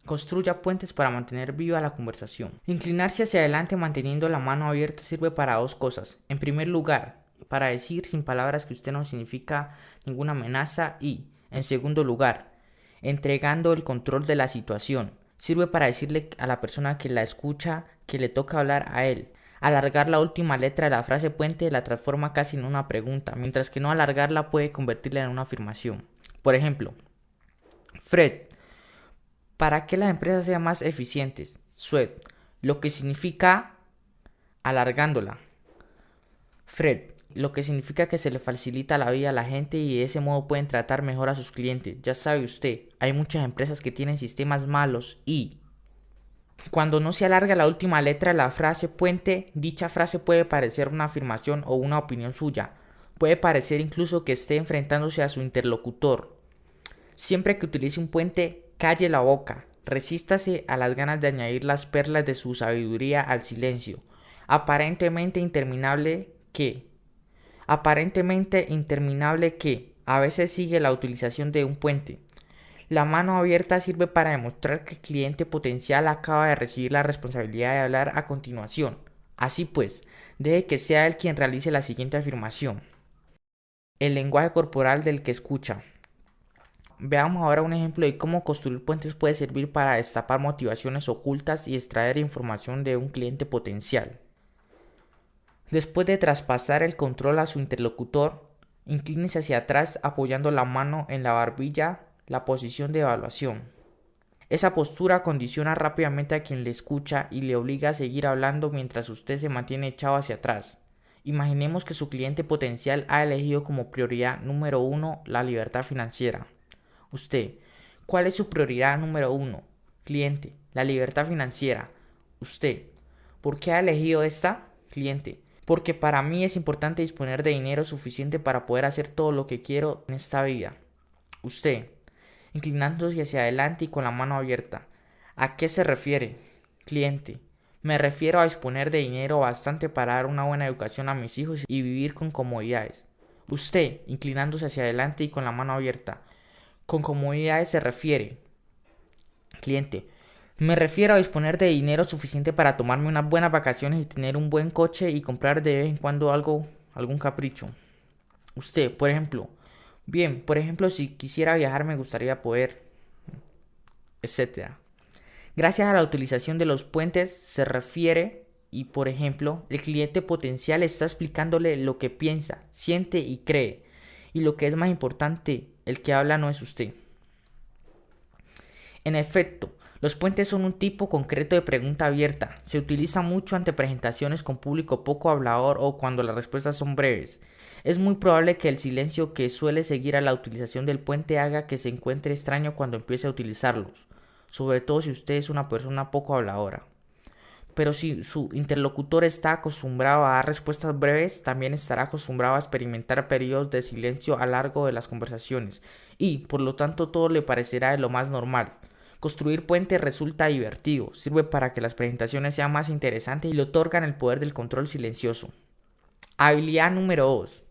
Construya puentes para mantener viva la conversación. Inclinarse hacia adelante manteniendo la mano abierta sirve para 2 cosas. En primer lugar, para decir sin palabras que usted no significa ninguna amenaza y, en segundo lugar, entregando el control de la situación. Sirve para decirle a la persona que la escucha que le toca hablar a él. Alargar la última letra de la frase puente la transforma casi en una pregunta, mientras que no alargarla puede convertirla en una afirmación. Por ejemplo, Fred, ¿para que las empresas sean más eficientes? Sweat, lo que significa alargándola. Fred, lo que significa que se le facilita la vida a la gente y de ese modo pueden tratar mejor a sus clientes. Ya sabe usted, hay muchas empresas que tienen sistemas malos y... Cuando no se alarga la última letra de la frase puente, dicha frase puede parecer una afirmación o una opinión suya. Puede parecer incluso que esté enfrentándose a su interlocutor. Siempre que utilice un puente, calle la boca, resístase a las ganas de añadir las perlas de su sabiduría al silencio, aparentemente interminable que a veces sigue la utilización de un puente. La mano abierta sirve para demostrar que el cliente potencial acaba de recibir la responsabilidad de hablar a continuación. Así pues, deje que sea él quien realice la siguiente afirmación. El lenguaje corporal del que escucha. Veamos ahora un ejemplo de cómo construir puentes puede servir para destapar motivaciones ocultas y extraer información de un cliente potencial. Después de traspasar el control a su interlocutor, inclínese hacia atrás apoyando la mano en la barbilla, la posición de evaluación. Esa postura condiciona rápidamente a quien le escucha y le obliga a seguir hablando mientras usted se mantiene echado hacia atrás. Imaginemos que su cliente potencial ha elegido como prioridad número 1 la libertad financiera. Usted, ¿cuál es su prioridad número 1? Cliente, la libertad financiera. Usted, ¿por qué ha elegido esta? Cliente, porque para mí es importante disponer de dinero suficiente para poder hacer todo lo que quiero en esta vida. Usted, inclinándose hacia adelante y con la mano abierta. ¿A qué se refiere? Cliente, me refiero a disponer de dinero bastante para dar una buena educación a mis hijos y vivir con comodidades. Usted, inclinándose hacia adelante y con la mano abierta. Con comodidades se refiere. Cliente, me refiero a disponer de dinero suficiente para tomarme unas buenas vacaciones y tener un buen coche y comprar de vez en cuando algún capricho. Usted, por ejemplo, si quisiera viajar me gustaría poder, etc. Gracias a la utilización de los puentes se refiere y, por ejemplo, el cliente potencial está explicándole lo que piensa, siente y cree. Y lo que es más importante, el que habla no es usted. En efecto, los puentes son un tipo concreto de pregunta abierta. Se utiliza mucho ante presentaciones con público poco hablador o cuando las respuestas son breves. Es muy probable que el silencio que suele seguir a la utilización del puente haga que se encuentre extraño cuando empiece a utilizarlos, sobre todo si usted es una persona poco habladora. Pero si su interlocutor está acostumbrado a dar respuestas breves, también estará acostumbrado a experimentar periodos de silencio a lo largo de las conversaciones y, por lo tanto, todo le parecerá de lo más normal. Construir puentes resulta divertido, sirve para que las presentaciones sean más interesantes y le otorgan el poder del control silencioso. Habilidad número 2.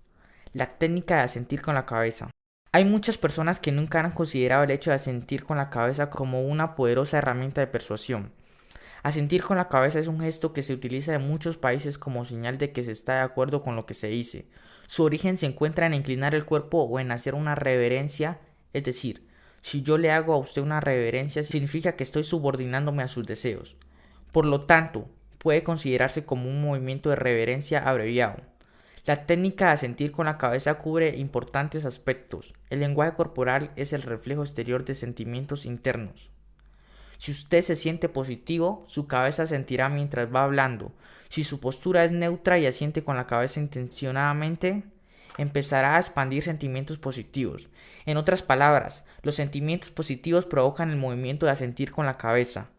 La técnica de asentir con la cabeza. Hay muchas personas que nunca han considerado el hecho de asentir con la cabeza como una poderosa herramienta de persuasión. Asentir con la cabeza es un gesto que se utiliza en muchos países como señal de que se está de acuerdo con lo que se dice. Su origen se encuentra en inclinar el cuerpo o en hacer una reverencia, es decir, si yo le hago a usted una reverencia significa que estoy subordinándome a sus deseos. Por lo tanto, puede considerarse como un movimiento de reverencia abreviado. La técnica de asentir con la cabeza cubre importantes aspectos. El lenguaje corporal es el reflejo exterior de sentimientos internos. Si usted se siente positivo, su cabeza asentirá mientras va hablando. Si su postura es neutra y asiente con la cabeza intencionadamente, empezará a expandir sentimientos positivos. En otras palabras, los sentimientos positivos provocan el movimiento de asentir con la cabeza.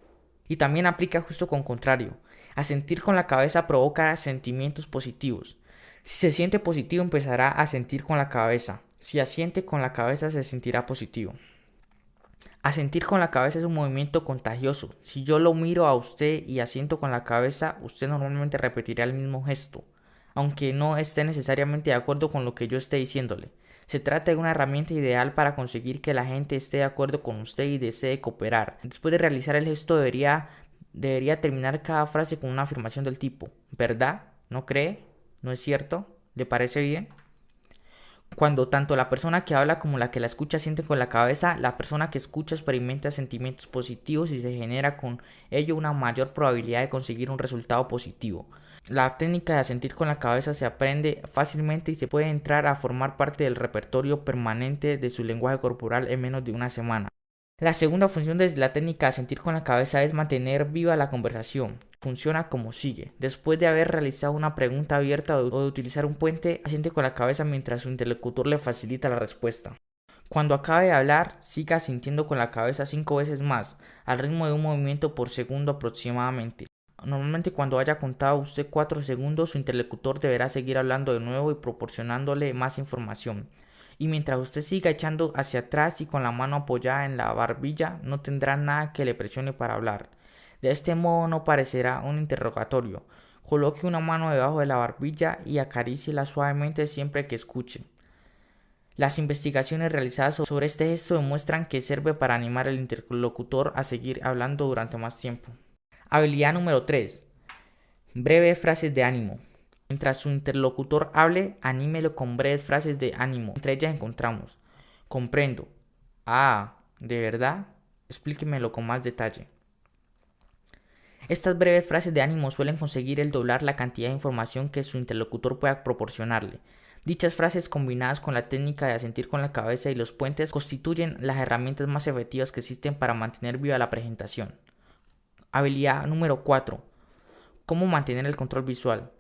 Y también aplica justo con contrario. Asentir con la cabeza provoca sentimientos positivos. Si se siente positivo, empezará a asentir con la cabeza. Si asiente con la cabeza, se sentirá positivo. Asentir con la cabeza es un movimiento contagioso. Si yo lo miro a usted y asiento con la cabeza, usted normalmente repetirá el mismo gesto, aunque no esté necesariamente de acuerdo con lo que yo esté diciéndole. Se trata de una herramienta ideal para conseguir que la gente esté de acuerdo con usted y desee cooperar. Después de realizar el gesto debería terminar cada frase con una afirmación del tipo: ¿verdad? ¿No cree? ¿No es cierto? ¿Le parece bien? Cuando tanto la persona que habla como la que la escucha sienten con la cabeza, la persona que escucha experimenta sentimientos positivos y se genera con ello una mayor probabilidad de conseguir un resultado positivo. La técnica de asentir con la cabeza se aprende fácilmente y se puede entrar a formar parte del repertorio permanente de su lenguaje corporal en menos de una semana. La segunda función de la técnica de asentir con la cabeza es mantener viva la conversación. Funciona como sigue. Después de haber realizado una pregunta abierta o de utilizar un puente, asiente con la cabeza mientras su interlocutor le facilita la respuesta. Cuando acabe de hablar, siga asintiendo con la cabeza 5 veces más, al ritmo de un movimiento por segundo aproximadamente. Normalmente cuando haya contado usted 4 segundos, su interlocutor deberá seguir hablando de nuevo y proporcionándole más información. Y mientras usted siga echando hacia atrás y con la mano apoyada en la barbilla, no tendrá nada que le presione para hablar. De este modo no parecerá un interrogatorio. Coloque una mano debajo de la barbilla y acaríciela suavemente siempre que escuche. Las investigaciones realizadas sobre este gesto demuestran que sirve para animar al interlocutor a seguir hablando durante más tiempo. Habilidad número 3. Breves frases de ánimo. Mientras su interlocutor hable, anímelo con breves frases de ánimo. Entre ellas encontramos: comprendo. Ah, ¿de verdad? Explíquemelo con más detalle. Estas breves frases de ánimo suelen conseguir el doblar la cantidad de información que su interlocutor pueda proporcionarle. Dichas frases, combinadas con la técnica de asentir con la cabeza y los puentes, constituyen las herramientas más efectivas que existen para mantener viva la presentación. Habilidad número 4. ¿Cómo mantener el control visual?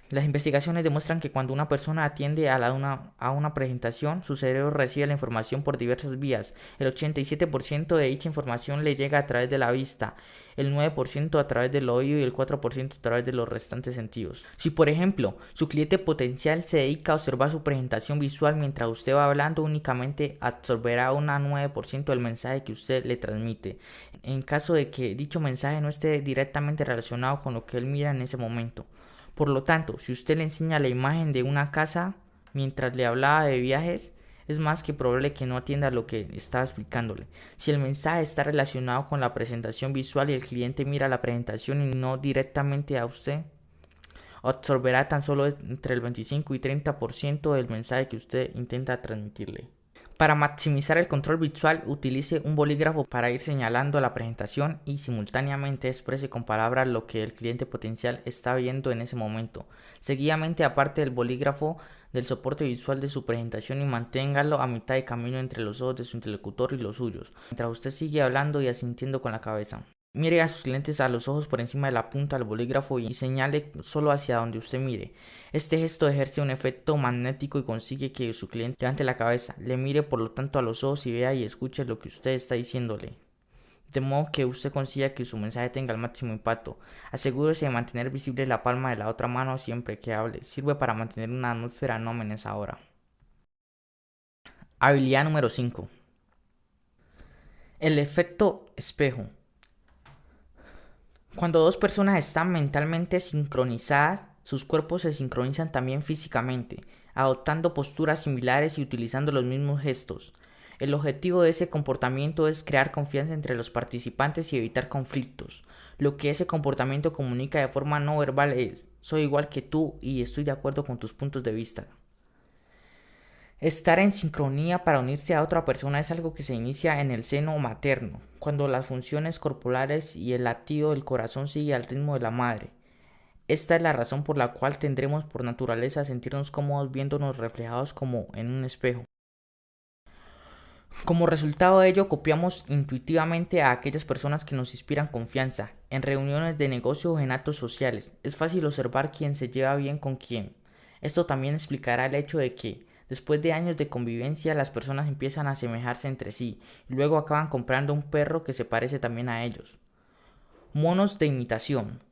Las investigaciones demuestran que cuando una persona atiende a una presentación, su cerebro recibe la información por diversas vías. El 87% de dicha información le llega a través de la vista, el 9% a través del oído y el 4% a través de los restantes sentidos. Si, por ejemplo, su cliente potencial se dedica a observar su presentación visual mientras usted va hablando, únicamente absorberá un 9% del mensaje que usted le transmite, en caso de que dicho mensaje no esté directamente relacionado con lo que él mira en ese momento. Por lo tanto, si usted le enseña la imagen de una casa mientras le hablaba de viajes, es más que probable que no atienda lo que estaba explicándole. Si el mensaje está relacionado con la presentación visual y el cliente mira la presentación y no directamente a usted, absorberá tan solo entre el 25 y 30% del mensaje que usted intenta transmitirle. Para maximizar el control visual, utilice un bolígrafo para ir señalando la presentación y simultáneamente exprese con palabras lo que el cliente potencial está viendo en ese momento. Seguidamente aparte del bolígrafo del soporte visual de su presentación y manténgalo a mitad de camino entre los ojos de su interlocutor y los suyos, mientras usted sigue hablando y asintiendo con la cabeza. Mire a sus clientes a los ojos por encima de la punta del bolígrafo y señale solo hacia donde usted mire. Este gesto ejerce un efecto magnético y consigue que su cliente levante la cabeza, le mire por lo tanto a los ojos y vea y escuche lo que usted está diciéndole. De modo que usted consiga que su mensaje tenga el máximo impacto. Asegúrese de mantener visible la palma de la otra mano siempre que hable. Sirve para mantener una atmósfera no amenazadora. Habilidad número 5. El efecto espejo. Cuando dos personas están mentalmente sincronizadas, sus cuerpos se sincronizan también físicamente, adoptando posturas similares y utilizando los mismos gestos. El objetivo de ese comportamiento es crear confianza entre los participantes y evitar conflictos. Lo que ese comportamiento comunica de forma no verbal es: soy igual que tú y estoy de acuerdo con tus puntos de vista. Estar en sincronía para unirse a otra persona es algo que se inicia en el seno materno, cuando las funciones corporales y el latido del corazón sigue al ritmo de la madre. Esta es la razón por la cual tendremos por naturaleza a sentirnos cómodos viéndonos reflejados como en un espejo. Como resultado de ello, copiamos intuitivamente a aquellas personas que nos inspiran confianza. En reuniones de negocio o en actos sociales, es fácil observar quién se lleva bien con quién. Esto también explicará el hecho de que, después de años de convivencia, las personas empiezan a asemejarse entre sí y luego acaban comprando un perro que se parece también a ellos. Monos de imitación.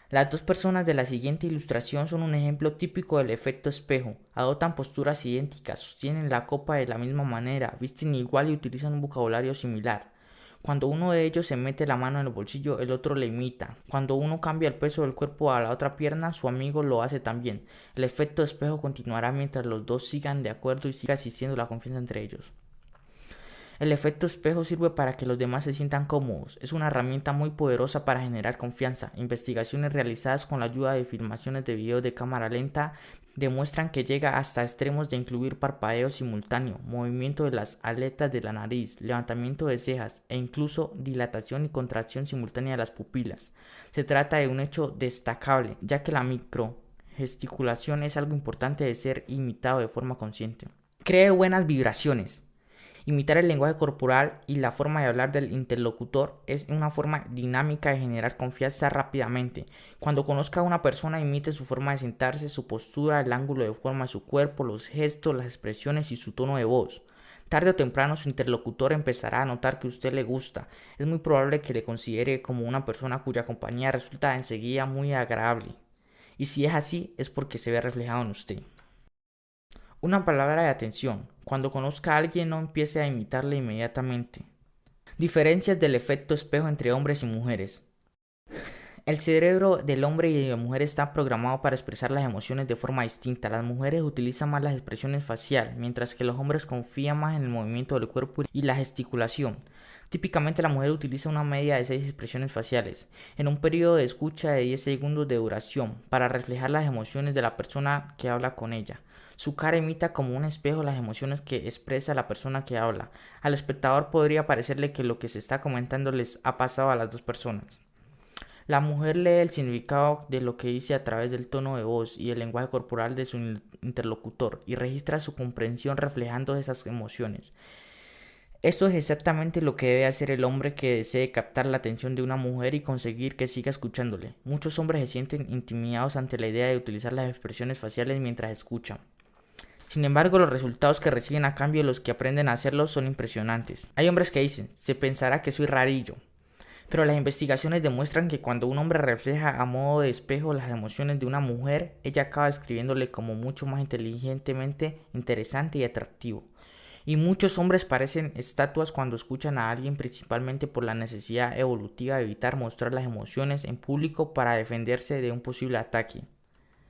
Las dos personas de la siguiente ilustración son un ejemplo típico del efecto espejo. Adoptan posturas idénticas, sostienen la copa de la misma manera, visten igual y utilizan un vocabulario similar. Cuando uno de ellos se mete la mano en el bolsillo, el otro le imita. Cuando uno cambia el peso del cuerpo a la otra pierna, su amigo lo hace también. El efecto espejo continuará mientras los dos sigan de acuerdo y siga existiendo la confianza entre ellos. El efecto espejo sirve para que los demás se sientan cómodos. Es una herramienta muy poderosa para generar confianza. Investigaciones realizadas con la ayuda de filmaciones de video de cámara lenta demuestran que llega hasta extremos de incluir parpadeo simultáneo, movimiento de las aletas de la nariz, levantamiento de cejas e incluso dilatación y contracción simultánea de las pupilas. Se trata de un hecho destacable, ya que la microgesticulación es algo importante de ser imitado de forma consciente. Cree buenas vibraciones. Imitar el lenguaje corporal y la forma de hablar del interlocutor es una forma dinámica de generar confianza rápidamente. Cuando conozca a una persona, imite su forma de sentarse, su postura, el ángulo de forma de su cuerpo, los gestos, las expresiones y su tono de voz. Tarde o temprano su interlocutor empezará a notar que usted le gusta. Es muy probable que le considere como una persona cuya compañía resulta enseguida muy agradable. Y si es así, es porque se ve reflejado en usted. Una palabra de atención. Cuando conozca a alguien, no empiece a imitarle inmediatamente. Diferencias del efecto espejo entre hombres y mujeres. El cerebro del hombre y de la mujer está programado para expresar las emociones de forma distinta. Las mujeres utilizan más las expresiones faciales, mientras que los hombres confían más en el movimiento del cuerpo y la gesticulación. Típicamente la mujer utiliza una media de 6 expresiones faciales, en un periodo de escucha de 10 segundos de duración, para reflejar las emociones de la persona que habla con ella. Su cara imita como un espejo las emociones que expresa la persona que habla. Al espectador podría parecerle que lo que se está comentando les ha pasado a las dos personas. La mujer lee el significado de lo que dice a través del tono de voz y el lenguaje corporal de su interlocutor y registra su comprensión reflejando esas emociones. Esto es exactamente lo que debe hacer el hombre que desee captar la atención de una mujer y conseguir que siga escuchándole. Muchos hombres se sienten intimidados ante la idea de utilizar las expresiones faciales mientras escuchan. Sin embargo, los resultados que reciben a cambio de los que aprenden a hacerlo son impresionantes. Hay hombres que dicen, se pensará que soy rarillo. Pero las investigaciones demuestran que cuando un hombre refleja a modo de espejo las emociones de una mujer, ella acaba escribiéndole como mucho más inteligentemente interesante y atractivo. Y muchos hombres parecen estatuas cuando escuchan a alguien, principalmente por la necesidad evolutiva de evitar mostrar las emociones en público para defenderse de un posible ataque.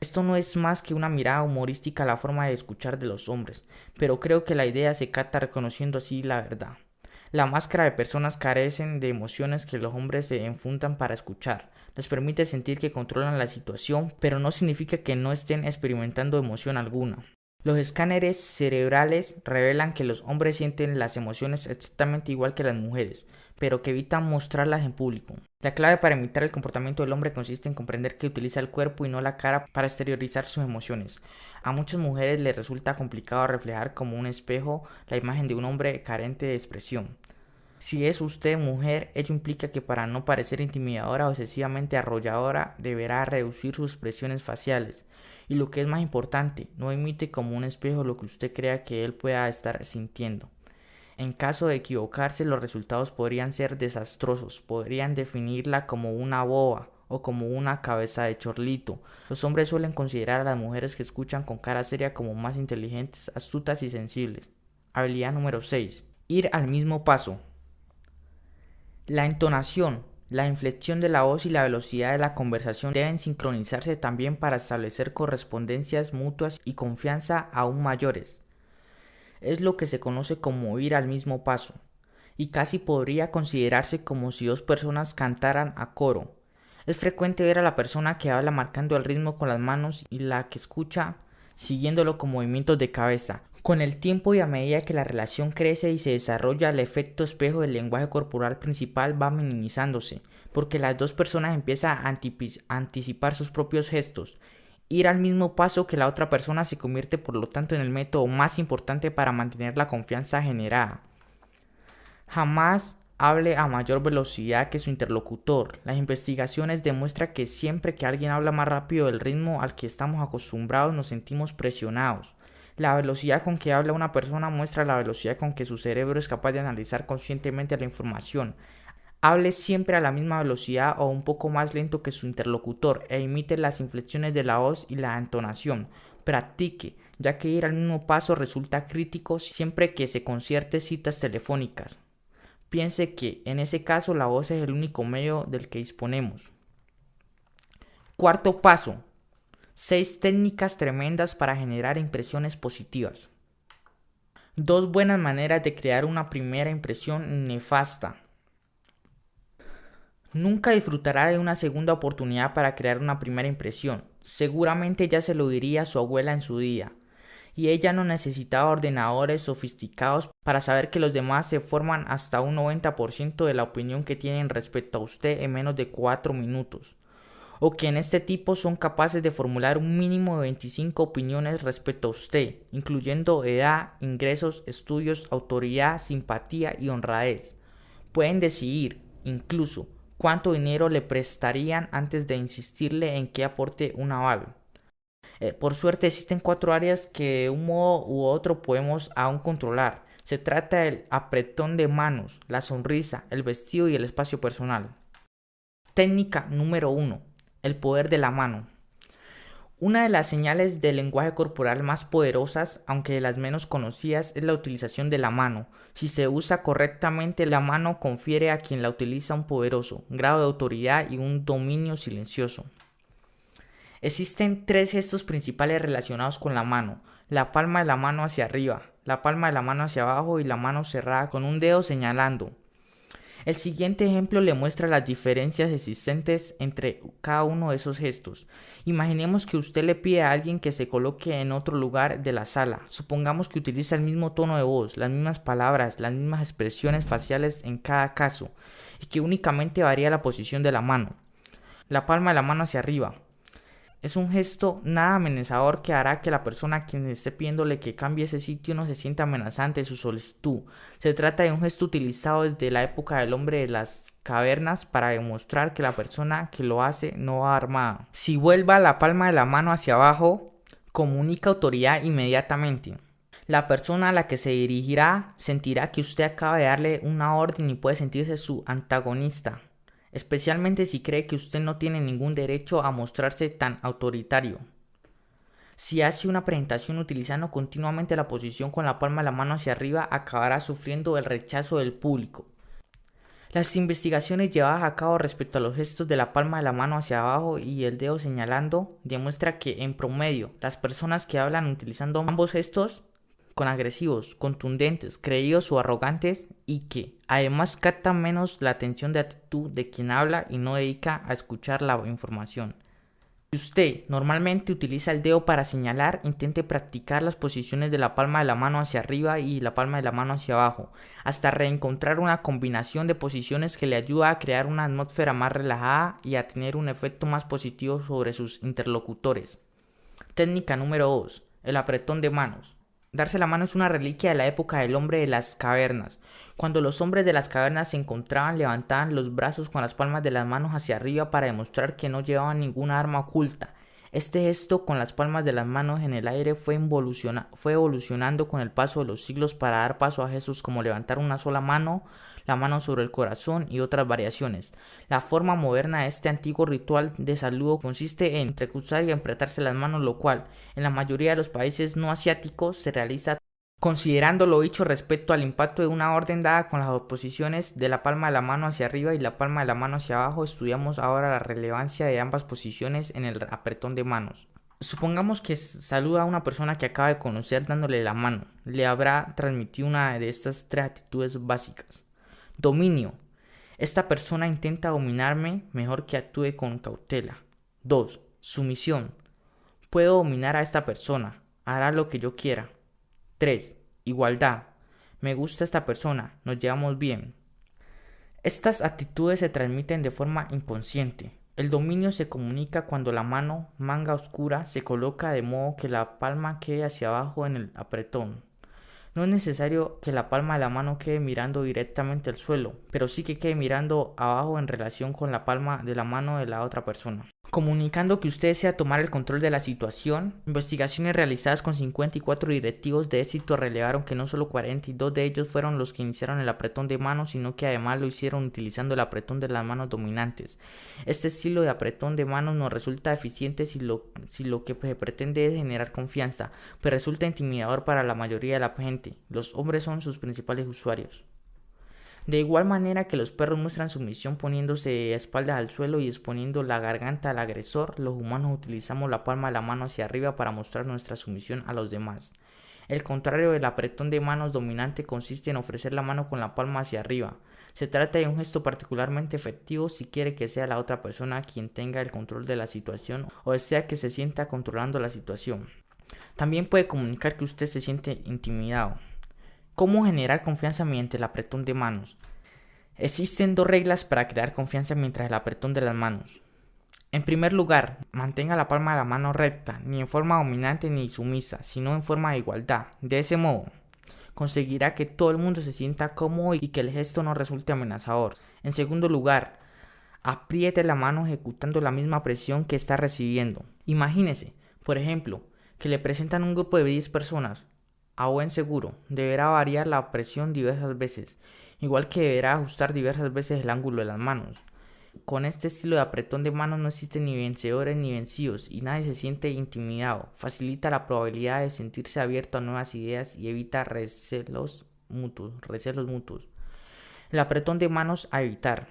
Esto no es más que una mirada humorística a la forma de escuchar de los hombres, pero creo que la idea se capta reconociendo así la verdad. La máscara de personas carecen de emociones que los hombres se enfundan para escuchar. Les permite sentir que controlan la situación, pero no significa que no estén experimentando emoción alguna. Los escáneres cerebrales revelan que los hombres sienten las emociones exactamente igual que las mujeres, pero que evitan mostrarlas en público. La clave para imitar el comportamiento del hombre consiste en comprender que utiliza el cuerpo y no la cara para exteriorizar sus emociones. A muchas mujeres les resulta complicado reflejar como un espejo la imagen de un hombre carente de expresión. Si es usted mujer, ello implica que para no parecer intimidadora o excesivamente arrolladora, deberá reducir sus expresiones faciales. Y lo que es más importante, no imite como un espejo lo que usted crea que él pueda estar sintiendo. En caso de equivocarse, los resultados podrían ser desastrosos. Podrían definirla como una boba o como una cabeza de chorlito. Los hombres suelen considerar a las mujeres que escuchan con cara seria como más inteligentes, astutas y sensibles. Habilidad número 6. Ir al mismo paso. La entonación, la inflexión de la voz y la velocidad de la conversación deben sincronizarse también para establecer correspondencias mutuas y confianza aún mayores. Es lo que se conoce como ir al mismo paso, y casi podría considerarse como si dos personas cantaran a coro. Es frecuente ver a la persona que habla marcando el ritmo con las manos y la que escucha siguiéndolo con movimientos de cabeza. Con el tiempo y a medida que la relación crece y se desarrolla, el efecto espejo del lenguaje corporal principal va minimizándose, porque las dos personas empiezan a anticipar sus propios gestos. Ir al mismo paso que la otra persona se convierte por lo tanto en el método más importante para mantener la confianza generada. Jamás hable a mayor velocidad que su interlocutor. Las investigaciones demuestran que siempre que alguien habla más rápido del ritmo al que estamos acostumbrados nos sentimos presionados. La velocidad con que habla una persona muestra la velocidad con que su cerebro es capaz de analizar conscientemente la información. Hable siempre a la misma velocidad o un poco más lento que su interlocutor e imite las inflexiones de la voz y la entonación. Practique, ya que ir al mismo paso resulta crítico siempre que se concierten citas telefónicas. Piense que, en ese caso, la voz es el único medio del que disponemos. Cuarto paso. 6 técnicas tremendas para generar impresiones positivas. 2 buenas maneras de crear una primera impresión nefasta. Nunca disfrutará de una segunda oportunidad para crear una primera impresión. Seguramente ya se lo diría a su abuela en su día. Y ella no necesitaba ordenadores sofisticados para saber que los demás se forman hasta un 90% de la opinión que tienen respecto a usted en menos de 4 minutos. O que en este tipo son capaces de formular un mínimo de 25 opiniones respecto a usted, incluyendo edad, ingresos, estudios, autoridad, simpatía y honradez. Pueden decidir, incluso, cuánto dinero le prestarían antes de insistirle en que aporte un aval. Por suerte existen 4 áreas que de un modo u otro podemos aún controlar. Se trata del apretón de manos, la sonrisa, el vestido y el espacio personal. Técnica número 1. El poder de la mano. Una de las señales del lenguaje corporal más poderosas, aunque de las menos conocidas, es la utilización de la mano. Si se usa correctamente, la mano confiere a quien la utiliza un poderoso grado de autoridad y un dominio silencioso. Existen 3 gestos principales relacionados con la mano: la palma de la mano hacia arriba, la palma de la mano hacia abajo y la mano cerrada con un dedo señalando. El siguiente ejemplo le muestra las diferencias existentes entre cada uno de esos gestos. Imaginemos que usted le pide a alguien que se coloque en otro lugar de la sala. Supongamos que utiliza el mismo tono de voz, las mismas palabras, las mismas expresiones faciales en cada caso, y que únicamente varía la posición de la mano. La palma de la mano hacia arriba. Es un gesto nada amenazador que hará que la persona a quien esté pidiéndole que cambie ese sitio no se sienta amenazante de su solicitud. Se trata de un gesto utilizado desde la época del hombre de las cavernas para demostrar que la persona que lo hace no va armada. Si vuelva la palma de la mano hacia abajo, comunica autoridad inmediatamente. La persona a la que se dirigirá sentirá que usted acaba de darle una orden y puede sentirse su antagonista, especialmente si cree que usted no tiene ningún derecho a mostrarse tan autoritario. Si hace una presentación utilizando continuamente la posición con la palma de la mano hacia arriba, acabará sufriendo el rechazo del público. Las investigaciones llevadas a cabo respecto a los gestos de la palma de la mano hacia abajo y el dedo señalando demuestran que, en promedio, las personas que hablan utilizando ambos gestos con agresivos, contundentes, creídos o arrogantes, y que además captan menos la atención de actitud de quien habla y no dedica a escuchar la información. Si usted normalmente utiliza el dedo para señalar, intente practicar las posiciones de la palma de la mano hacia arriba y la palma de la mano hacia abajo, hasta reencontrar una combinación de posiciones que le ayuda a crear una atmósfera más relajada y a tener un efecto más positivo sobre sus interlocutores. Técnica número 2. El apretón de manos. Darse la mano es una reliquia de la época del hombre de las cavernas. Cuando los hombres de las cavernas se encontraban, levantaban los brazos con las palmas de las manos hacia arriba para demostrar que no llevaban ninguna arma oculta. Este gesto con las palmas de las manos en el aire fue evolucionando con el paso de los siglos para dar paso a gestos como levantar una sola mano, la mano sobre el corazón y otras variaciones. La forma moderna de este antiguo ritual de saludo consiste en entrecruzar y apretarse las manos, lo cual, en la mayoría de los países no asiáticos, se realiza. Considerando lo dicho respecto al impacto de una orden dada con las posiciones de la palma de la mano hacia arriba y la palma de la mano hacia abajo, estudiamos ahora la relevancia de ambas posiciones en el apretón de manos. Supongamos que saluda a una persona que acaba de conocer dándole la mano. Le habrá transmitido una de estas 3 actitudes básicas. Dominio. Esta persona intenta dominarme, mejor que actúe con cautela. 2. Sumisión. Puedo dominar a esta persona, hará lo que yo quiera. 3. Igualdad. Me gusta esta persona, nos llevamos bien. Estas actitudes se transmiten de forma inconsciente. El dominio se comunica cuando la mano, manga oscura, se coloca de modo que la palma quede hacia abajo en el apretón. No es necesario que la palma de la mano quede mirando directamente al suelo, pero sí que quede mirando abajo en relación con la palma de la mano de la otra persona. Comunicando que usted desea tomar el control de la situación, investigaciones realizadas con 54 directivos de éxito revelaron que no solo 42 de ellos fueron los que iniciaron el apretón de manos, sino que además lo hicieron utilizando el apretón de las manos dominantes. Este estilo de apretón de manos no resulta eficiente si lo que se pretende es generar confianza, pero resulta intimidador para la mayoría de la gente. Los hombres son sus principales usuarios. De igual manera que los perros muestran sumisión poniéndose de espaldas al suelo y exponiendo la garganta al agresor, los humanos utilizamos la palma de la mano hacia arriba para mostrar nuestra sumisión a los demás. El contrario del apretón de manos dominante consiste en ofrecer la mano con la palma hacia arriba. Se trata de un gesto particularmente efectivo si quiere que sea la otra persona quien tenga el control de la situación o desea que se sienta controlando la situación. También puede comunicar que usted se siente intimidado. ¿Cómo generar confianza mediante el apretón de manos? Existen dos reglas para crear confianza mientras el apretón de las manos. En primer lugar, mantenga la palma de la mano recta, ni en forma dominante ni sumisa, sino en forma de igualdad. De ese modo, conseguirá que todo el mundo se sienta cómodo y que el gesto no resulte amenazador. En segundo lugar, apriete la mano ejecutando la misma presión que está recibiendo. Imagínese, por ejemplo, que le presentan un grupo de 10 personas. A buen seguro, deberá variar la presión diversas veces, igual que deberá ajustar diversas veces el ángulo de las manos. Con este estilo de apretón de manos no existen ni vencedores ni vencidos y nadie se siente intimidado. Facilita la probabilidad de sentirse abierto a nuevas ideas y evita recelos mutuos. El apretón de manos a evitar.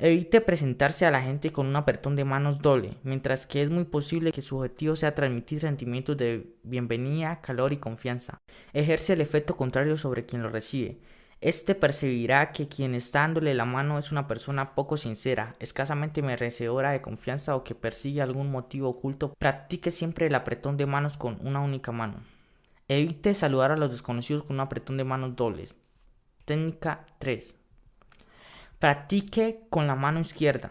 Evite presentarse a la gente con un apretón de manos doble, mientras que es muy posible que su objetivo sea transmitir sentimientos de bienvenida, calor y confianza. Ejerce el efecto contrario sobre quien lo recibe. Este percibirá que quien está dándole la mano es una persona poco sincera, escasamente merecedora de confianza o que persigue algún motivo oculto. Practique siempre el apretón de manos con una única mano. Evite saludar a los desconocidos con un apretón de manos dobles. Técnica 3. Practique con la mano izquierda.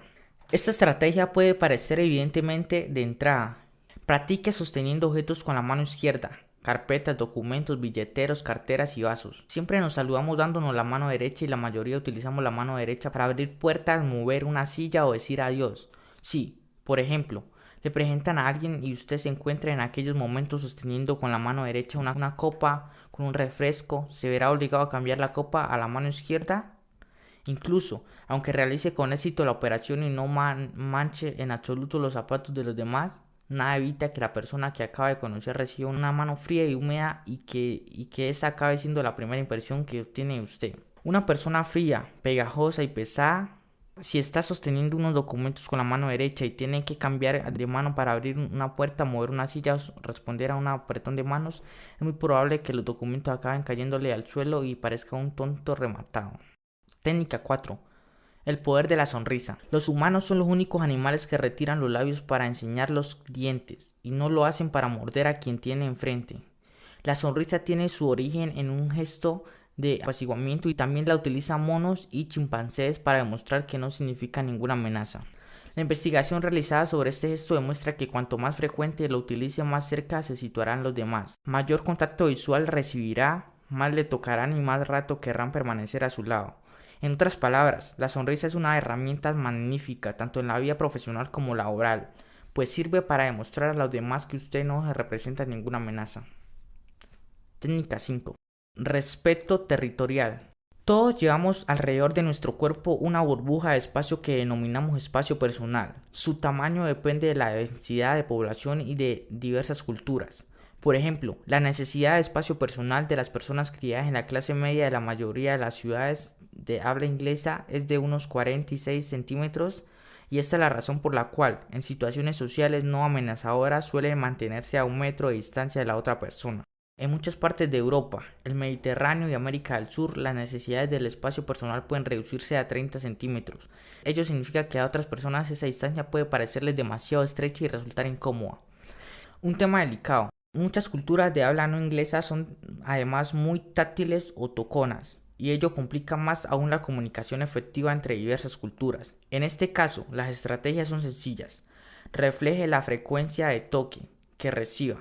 Esta estrategia puede parecer evidentemente de entrada. Practique sosteniendo objetos con la mano izquierda. Carpetas, documentos, billeteros, carteras y vasos. Siempre nos saludamos dándonos la mano derecha y la mayoría utilizamos la mano derecha para abrir puertas, mover una silla o decir adiós. Si, por ejemplo, le presentan a alguien y usted se encuentra en aquellos momentos sosteniendo con la mano derecha una copa con un refresco, ¿se verá obligado a cambiar la copa a la mano izquierda? Incluso, aunque realice con éxito la operación y no manche en absoluto los zapatos de los demás, nada evita que la persona que acaba de conocer reciba una mano fría y húmeda y que esa acabe siendo la primera impresión que obtiene usted. Una persona fría, pegajosa y pesada, si está sosteniendo unos documentos con la mano derecha y tiene que cambiar de mano para abrir una puerta, mover una silla o responder a un apretón de manos, es muy probable que los documentos acaben cayéndole al suelo y parezca un tonto rematado. Técnica 4. El poder de la sonrisa. Los humanos son los únicos animales que retiran los labios para enseñar los dientes y no lo hacen para morder a quien tiene enfrente. La sonrisa tiene su origen en un gesto de apaciguamiento y también la utilizan monos y chimpancés para demostrar que no significa ninguna amenaza. La investigación realizada sobre este gesto demuestra que cuanto más frecuente lo utilice, más cerca se situarán los demás. Mayor contacto visual recibirá, más le tocarán y más rato querrán permanecer a su lado. En otras palabras, la sonrisa es una herramienta magnífica tanto en la vida profesional como laboral, pues sirve para demostrar a los demás que usted no representa ninguna amenaza. Técnica 5. Respeto territorial. Todos llevamos alrededor de nuestro cuerpo una burbuja de espacio que denominamos espacio personal. Su tamaño depende de la densidad de población y de diversas culturas. Por ejemplo, la necesidad de espacio personal de las personas criadas en la clase media de la mayoría de las ciudades de habla inglesa es de unos 46 centímetros y esta es la razón por la cual en situaciones sociales no amenazadoras suelen mantenerse a 1 metro de distancia de la otra persona. En muchas partes de Europa, el Mediterráneo y América del Sur, las necesidades del espacio personal pueden reducirse a 30 centímetros. Ello significa que a otras personas esa distancia puede parecerles demasiado estrecha y resultar incómoda. Un tema delicado. Muchas culturas de habla no inglesa son además muy táctiles o toconas, y ello complica más aún la comunicación efectiva entre diversas culturas. En este caso, las estrategias son sencillas. Refleje la frecuencia de toque que reciba.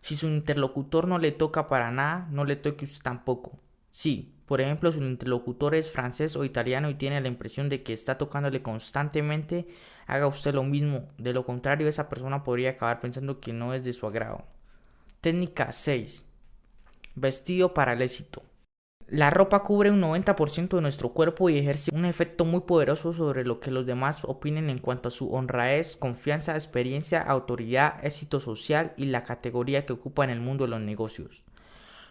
Si su interlocutor no le toca para nada, no le toque usted tampoco. Sí, por ejemplo, su interlocutor es francés o italiano y tiene la impresión de que está tocándole constantemente, haga usted lo mismo. De lo contrario, esa persona podría acabar pensando que no es de su agrado. Técnica 6. Vestido para el éxito. La ropa cubre un 90% de nuestro cuerpo y ejerce un efecto muy poderoso sobre lo que los demás opinen en cuanto a su honradez, confianza, experiencia, autoridad, éxito social y la categoría que ocupa en el mundo de los negocios.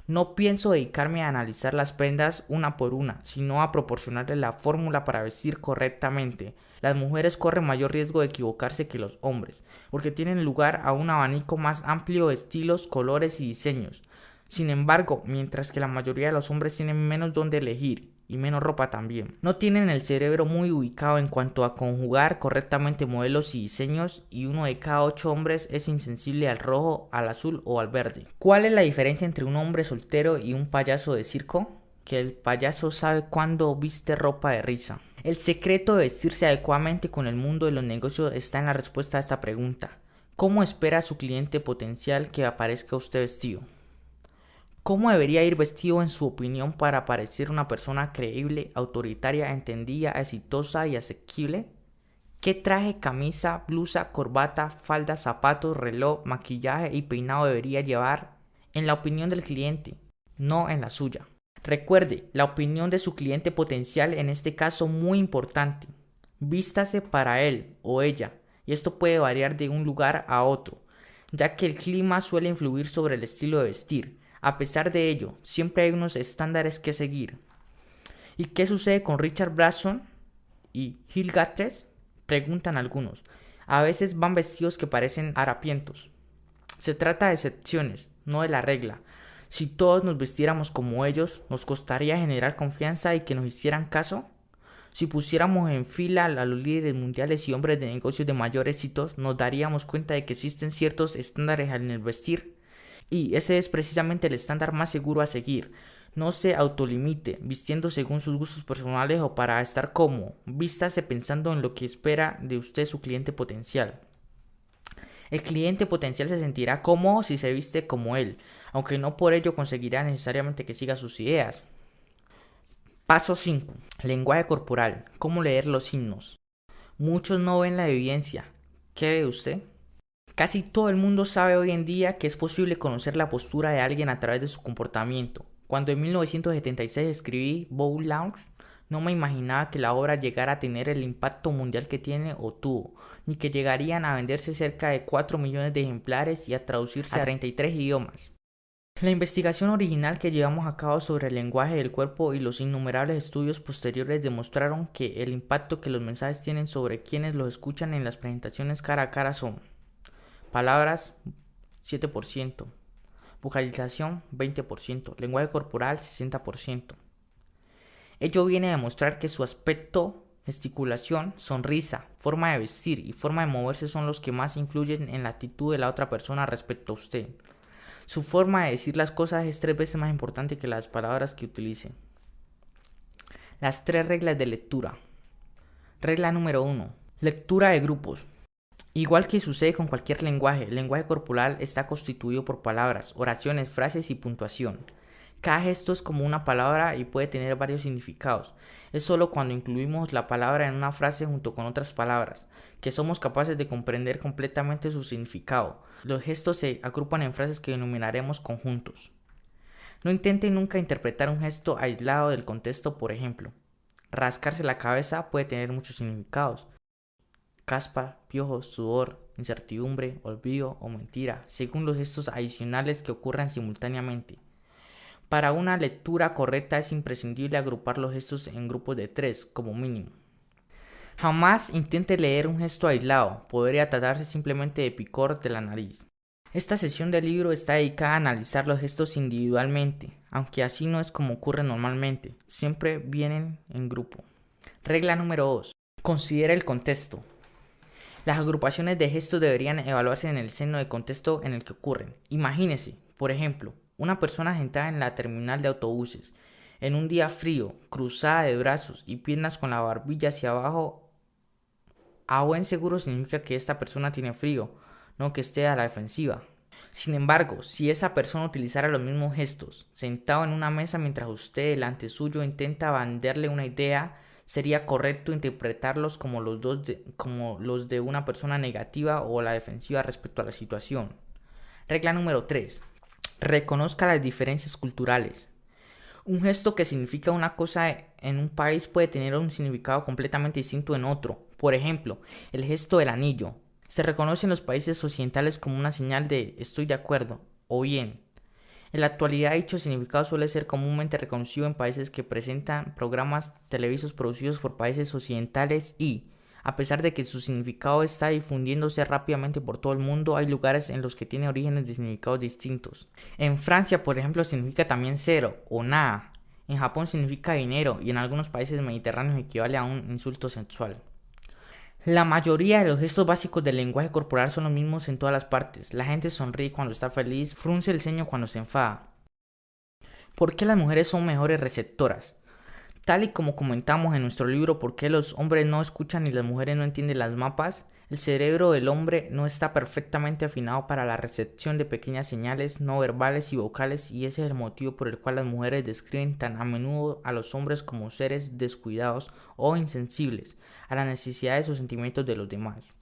No pienso dedicarme a analizar las prendas una por una, sino a proporcionarles la fórmula para vestir correctamente. Las mujeres corren mayor riesgo de equivocarse que los hombres, porque tienen lugar a un abanico más amplio de estilos, colores y diseños. Sin embargo, mientras que la mayoría de los hombres tienen menos donde elegir y menos ropa también, no tienen el cerebro muy ubicado en cuanto a conjugar correctamente modelos y diseños, y uno de cada 8 hombres es insensible al rojo, al azul o al verde. ¿Cuál es la diferencia entre un hombre soltero y un payaso de circo? Que el payaso sabe cuándo viste ropa de risa. El secreto de vestirse adecuadamente con el mundo de los negocios está en la respuesta a esta pregunta. ¿Cómo espera su cliente potencial que aparezca usted vestido? ¿Cómo debería ir vestido en su opinión para parecer una persona creíble, autoritaria, entendida, exitosa y asequible? ¿Qué traje, camisa, blusa, corbata, falda, zapatos, reloj, maquillaje y peinado debería llevar? En la opinión del cliente, no en la suya. Recuerde, la opinión de su cliente potencial, en este caso muy importante. Vístase para él o ella, y esto puede variar de un lugar a otro, ya que el clima suele influir sobre el estilo de vestir. A pesar de ello, siempre hay unos estándares que seguir. ¿Y qué sucede con Richard Branson y Gil Gates? Preguntan algunos. A veces van vestidos que parecen harapientos. Se trata de excepciones, no de la regla. Si todos nos vistiéramos como ellos, ¿nos costaría generar confianza y que nos hicieran caso? Si pusiéramos en fila a los líderes mundiales y hombres de negocios de mayor éxito, nos daríamos cuenta de que existen ciertos estándares en el vestir. Y ese es precisamente el estándar más seguro a seguir. No se autolimite, vistiendo según sus gustos personales o para estar cómodo. Vístase pensando en lo que espera de usted su cliente potencial. El cliente potencial se sentirá cómodo si se viste como él, aunque no por ello conseguirá necesariamente que siga sus ideas. Paso 5. Lenguaje corporal. ¿Cómo leer los signos? Muchos no ven la evidencia. ¿Qué ve usted? Casi todo el mundo sabe hoy en día que es posible conocer la postura de alguien a través de su comportamiento. Cuando en 1976 escribí Bow Lounge, no me imaginaba que la obra llegara a tener el impacto mundial que tiene o tuvo, ni que llegarían a venderse cerca de 4 millones de ejemplares y a traducirse a 33 idiomas. La investigación original que llevamos a cabo sobre el lenguaje del cuerpo y los innumerables estudios posteriores demostraron que el impacto que los mensajes tienen sobre quienes los escuchan en las presentaciones cara a cara son: palabras 7%, vocalización 20%, lenguaje corporal 60%. Ello viene a demostrar que su aspecto, gesticulación, sonrisa, forma de vestir y forma de moverse son los que más influyen en la actitud de la otra persona respecto a usted. Su forma de decir las cosas es 3 veces más importante que las palabras que utilice. Las 3 reglas de lectura. Regla número 1. Lectura de grupos. Igual que sucede con cualquier lenguaje, el lenguaje corporal está constituido por palabras, oraciones, frases y puntuación. Cada gesto es como una palabra y puede tener varios significados. Es solo cuando incluimos la palabra en una frase junto con otras palabras que somos capaces de comprender completamente su significado. Los gestos se agrupan en frases que denominaremos conjuntos. No intente nunca interpretar un gesto aislado del contexto. Por ejemplo, rascarse la cabeza puede tener muchos significados: caspa, piojos, sudor, incertidumbre, olvido o mentira, según los gestos adicionales que ocurran simultáneamente. Para una lectura correcta es imprescindible agrupar los gestos en grupos de 3 como mínimo. Jamás intente leer un gesto aislado, podría tratarse simplemente de picor de la nariz. Esta sesión del libro está dedicada a analizar los gestos individualmente, aunque así no es como ocurre normalmente, siempre vienen en grupo. Regla número 2. Considera el contexto. Las agrupaciones de gestos deberían evaluarse en el seno del contexto en el que ocurren. Imagínese, por ejemplo, una persona sentada en la terminal de autobuses, en un día frío, cruzada de brazos y piernas con la barbilla hacia abajo. A buen seguro significa que esta persona tiene frío, no que esté a la defensiva. Sin embargo, si esa persona utilizara los mismos gestos, sentado en una mesa mientras usted delante suyo intenta venderle una idea, sería correcto interpretarlos como como los de una persona negativa o la defensiva respecto a la situación. Regla número 3. Reconozca las diferencias culturales. Un gesto que significa una cosa en un país puede tener un significado completamente distinto en otro. Por ejemplo, el gesto del anillo se reconoce en los países occidentales como una señal de estoy de acuerdo o bien. En la actualidad dicho significado suele ser comúnmente reconocido en países que presentan programas televisivos producidos por países occidentales y, a pesar de que su significado está difundiéndose rápidamente por todo el mundo, hay lugares en los que tiene orígenes de significados distintos. En Francia, por ejemplo, significa también cero o nada. En Japón significa dinero y en algunos países mediterráneos equivale a un insulto sexual. La mayoría de los gestos básicos del lenguaje corporal son los mismos en todas las partes. La gente sonríe cuando está feliz, frunce el ceño cuando se enfada. ¿Por qué las mujeres son mejores receptoras? Tal y como comentamos en nuestro libro ¿Por qué los hombres no escuchan y las mujeres no entienden las mapas? El cerebro del hombre no está perfectamente afinado para la recepción de pequeñas señales no verbales y vocales, y ese es el motivo por el cual las mujeres describen tan a menudo a los hombres como seres descuidados o insensibles a las necesidades o sentimientos de los demás.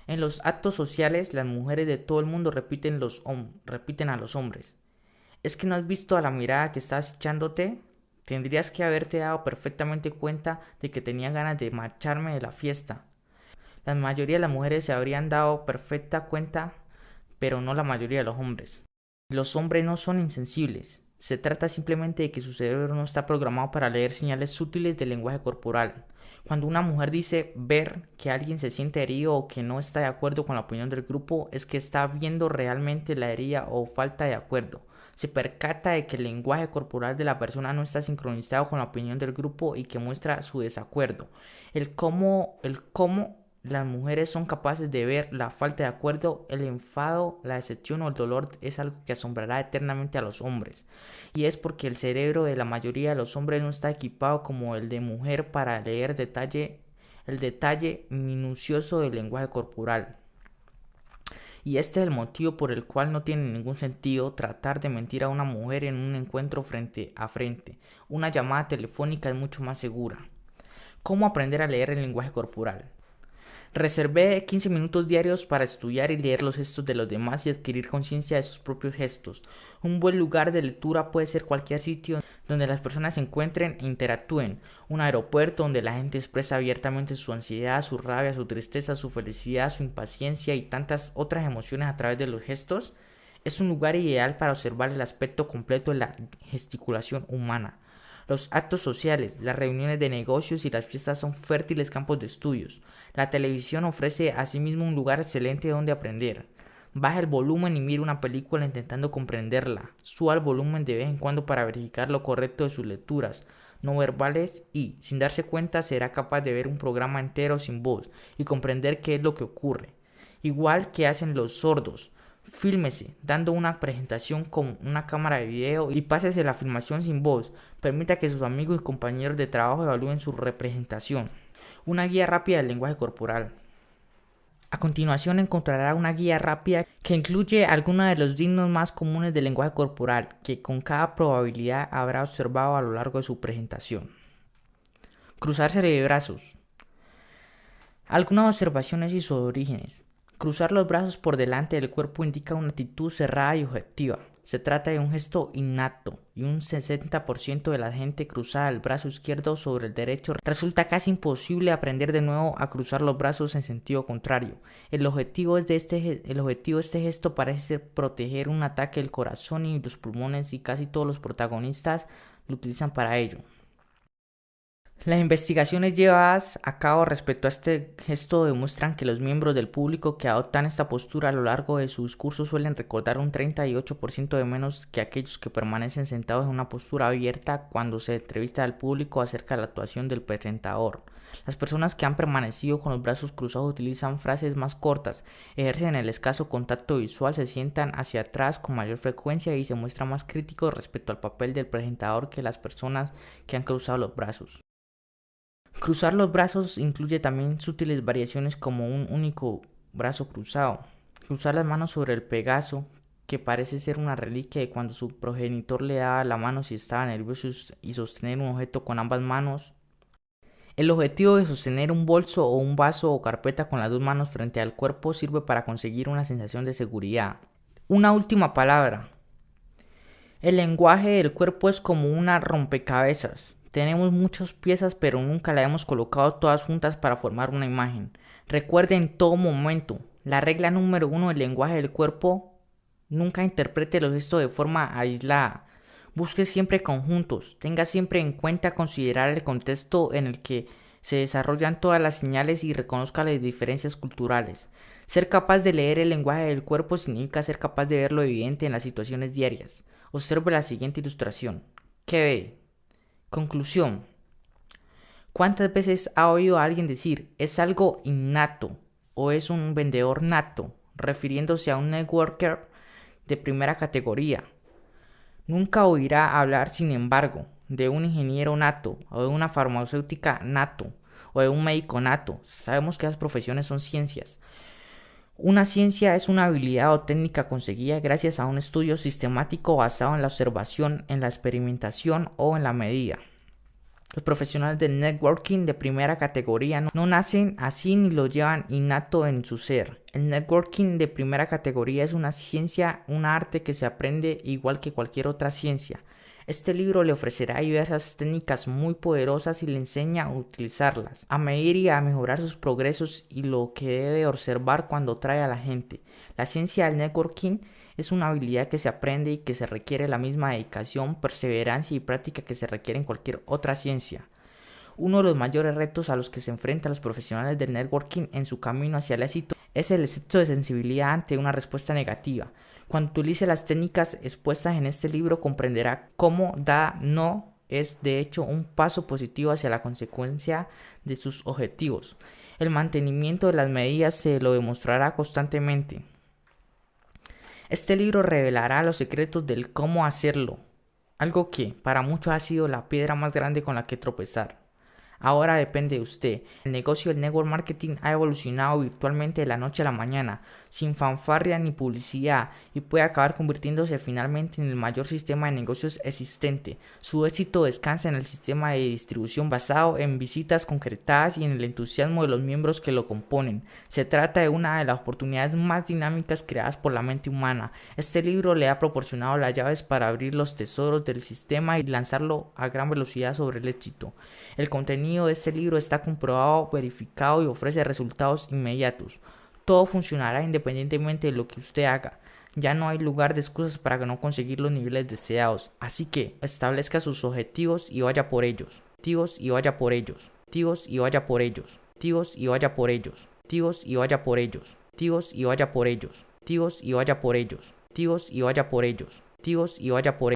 En los actos sociales, las mujeres de todo el mundo repiten a los hombres. ¿Es que no has visto a la mirada que estás echándote? Tendrías que haberte dado perfectamente cuenta de que tenía ganas de marcharme de la fiesta. La mayoría de las mujeres se habrían dado perfecta cuenta, pero no la mayoría de los hombres. Los hombres no son insensibles. Se trata simplemente de que su cerebro no está programado para leer señales sutiles del lenguaje corporal. Cuando una mujer dice ver que alguien se siente herido o que no está de acuerdo con la opinión del grupo, es que está viendo realmente la herida o falta de acuerdo. Se percata de que el lenguaje corporal de la persona no está sincronizado con la opinión del grupo y que muestra su desacuerdo. El cómo las mujeres son capaces de ver la falta de acuerdo, el enfado, la decepción o el dolor es algo que asombrará eternamente a los hombres. Y es porque el cerebro de la mayoría de los hombres no está equipado como el de mujer para leer el detalle minucioso del lenguaje corporal. Y este es el motivo por el cual no tiene ningún sentido tratar de mentir a una mujer en un encuentro frente a frente. Una llamada telefónica es mucho más segura. ¿Cómo aprender a leer el lenguaje corporal? Reservé 15 minutos diarios para estudiar y leer los gestos de los demás y adquirir conciencia de sus propios gestos. Un buen lugar de lectura puede ser cualquier sitio donde las personas se encuentren e interactúen. Un aeropuerto donde la gente expresa abiertamente su ansiedad, su rabia, su tristeza, su felicidad, su impaciencia y tantas otras emociones a través de los gestos. Es un lugar ideal para observar el aspecto completo de la gesticulación humana. Los actos sociales, las reuniones de negocios y las fiestas son fértiles campos de estudios. La televisión ofrece asimismo un lugar excelente donde aprender. Baja el volumen y mira una película intentando comprenderla. Suba el volumen de vez en cuando para verificar lo correcto de sus lecturas no verbales y, sin darse cuenta, será capaz de ver un programa entero sin voz y comprender qué es lo que ocurre. Igual que hacen los sordos. Fílmese dando una presentación con una cámara de video y pásese la filmación sin voz. Permita que sus amigos y compañeros de trabajo evalúen su representación. Una guía rápida del lenguaje corporal. A continuación encontrará una guía rápida que incluye algunos de los signos más comunes del lenguaje corporal que con cada probabilidad habrá observado a lo largo de su presentación. Cruzarse de brazos. Algunas observaciones y sus orígenes. Cruzar los brazos por delante del cuerpo indica una actitud cerrada y objetiva. Se trata de un gesto innato y un 60% de la gente cruza el brazo izquierdo sobre el derecho. Resulta casi imposible aprender de nuevo a cruzar los brazos en sentido contrario. El objetivo de este gesto parece ser proteger un ataque del corazón y los pulmones y casi todos los protagonistas lo utilizan para ello. Las investigaciones llevadas a cabo respecto a este gesto demuestran que los miembros del público que adoptan esta postura a lo largo de su discurso suelen recordar un 38% de menos que aquellos que permanecen sentados en una postura abierta cuando se entrevista al público acerca de la actuación del presentador. Las personas que han permanecido con los brazos cruzados utilizan frases más cortas, ejercen el escaso contacto visual, se sientan hacia atrás con mayor frecuencia y se muestran más críticos respecto al papel del presentador que las personas que han cruzado los brazos. Cruzar los brazos incluye también sutiles variaciones como un único brazo cruzado, Cruzar las manos sobre el Pegaso, que parece ser una reliquia de cuando su progenitor le daba la mano si estaba nervioso, y sostener un objeto con ambas manos. El objetivo de sostener un bolso o un vaso o carpeta con las dos manos frente al cuerpo sirve para conseguir una sensación de seguridad. Una última palabra. El lenguaje del cuerpo es como una rompecabezas. Tenemos muchas piezas, pero nunca las hemos colocado todas juntas para formar una imagen. Recuerde en todo momento, la regla número 1 del lenguaje del cuerpo: nunca interprete los gestos de forma aislada. Busque siempre conjuntos, tenga siempre en cuenta considerar el contexto en el que se desarrollan todas las señales y reconozca las diferencias culturales. Ser capaz de leer el lenguaje del cuerpo significa ser capaz de ver lo evidente en las situaciones diarias. Observe la siguiente ilustración. ¿Qué ve? Conclusión. ¿Cuántas veces ha oído a alguien decir es algo innato o es un vendedor nato, refiriéndose a un networker de primera categoría? Nunca oirá hablar, sin embargo, de un ingeniero nato, o de una farmacéutica nato, o de un médico nato. Sabemos que esas profesiones son ciencias. Una ciencia es una habilidad o técnica conseguida gracias a un estudio sistemático basado en la observación, en la experimentación o en la medida. Los profesionales del networking de primera categoría no nacen así ni lo llevan innato en su ser. El networking de primera categoría es una ciencia, un arte que se aprende igual que cualquier otra ciencia. Este libro le ofrecerá diversas técnicas muy poderosas y le enseña a utilizarlas, a medir y a mejorar sus progresos y lo que debe observar cuando trae a la gente. La ciencia del networking es una habilidad que se aprende y que se requiere la misma dedicación, perseverancia y práctica que se requiere en cualquier otra ciencia. Uno de los mayores retos a los que se enfrentan los profesionales del networking en su camino hacia el éxito es el exceso de sensibilidad ante una respuesta negativa. Cuando utilice las técnicas expuestas en este libro, comprenderá cómo dar no es de hecho un paso positivo hacia la consecuencia de sus objetivos. El mantenimiento de las medidas se lo demostrará constantemente. Este libro revelará los secretos del cómo hacerlo, algo que para muchos ha sido la piedra más grande con la que tropezar. Ahora depende de usted. El negocio del network marketing ha evolucionado virtualmente de la noche a la mañana, sin fanfarria ni publicidad, y puede acabar convirtiéndose finalmente en el mayor sistema de negocios existente. Su éxito descansa en el sistema de distribución basado en visitas concretadas y en el entusiasmo de los miembros que lo componen. Se trata de una de las oportunidades más dinámicas creadas por la mente humana. Este libro le ha proporcionado las llaves para abrir los tesoros del sistema y lanzarlo a gran velocidad sobre el éxito. El contenido de este libro está comprobado, verificado y ofrece resultados inmediatos. Todo funcionará independientemente de lo que usted haga. Ya no hay lugar de excusas para no conseguir los niveles deseados. Así que establezca sus objetivos y vaya por ellos. Objetivos y vaya por ellos. Objetivos y vaya por ellos. Objetivos y vaya por ellos. Objetivos y vaya por ellos. Objetivos y vaya por ellos. Objetivos y vaya por ellos. Objetivos y vaya por ellos. Objetivos y vaya por ellos.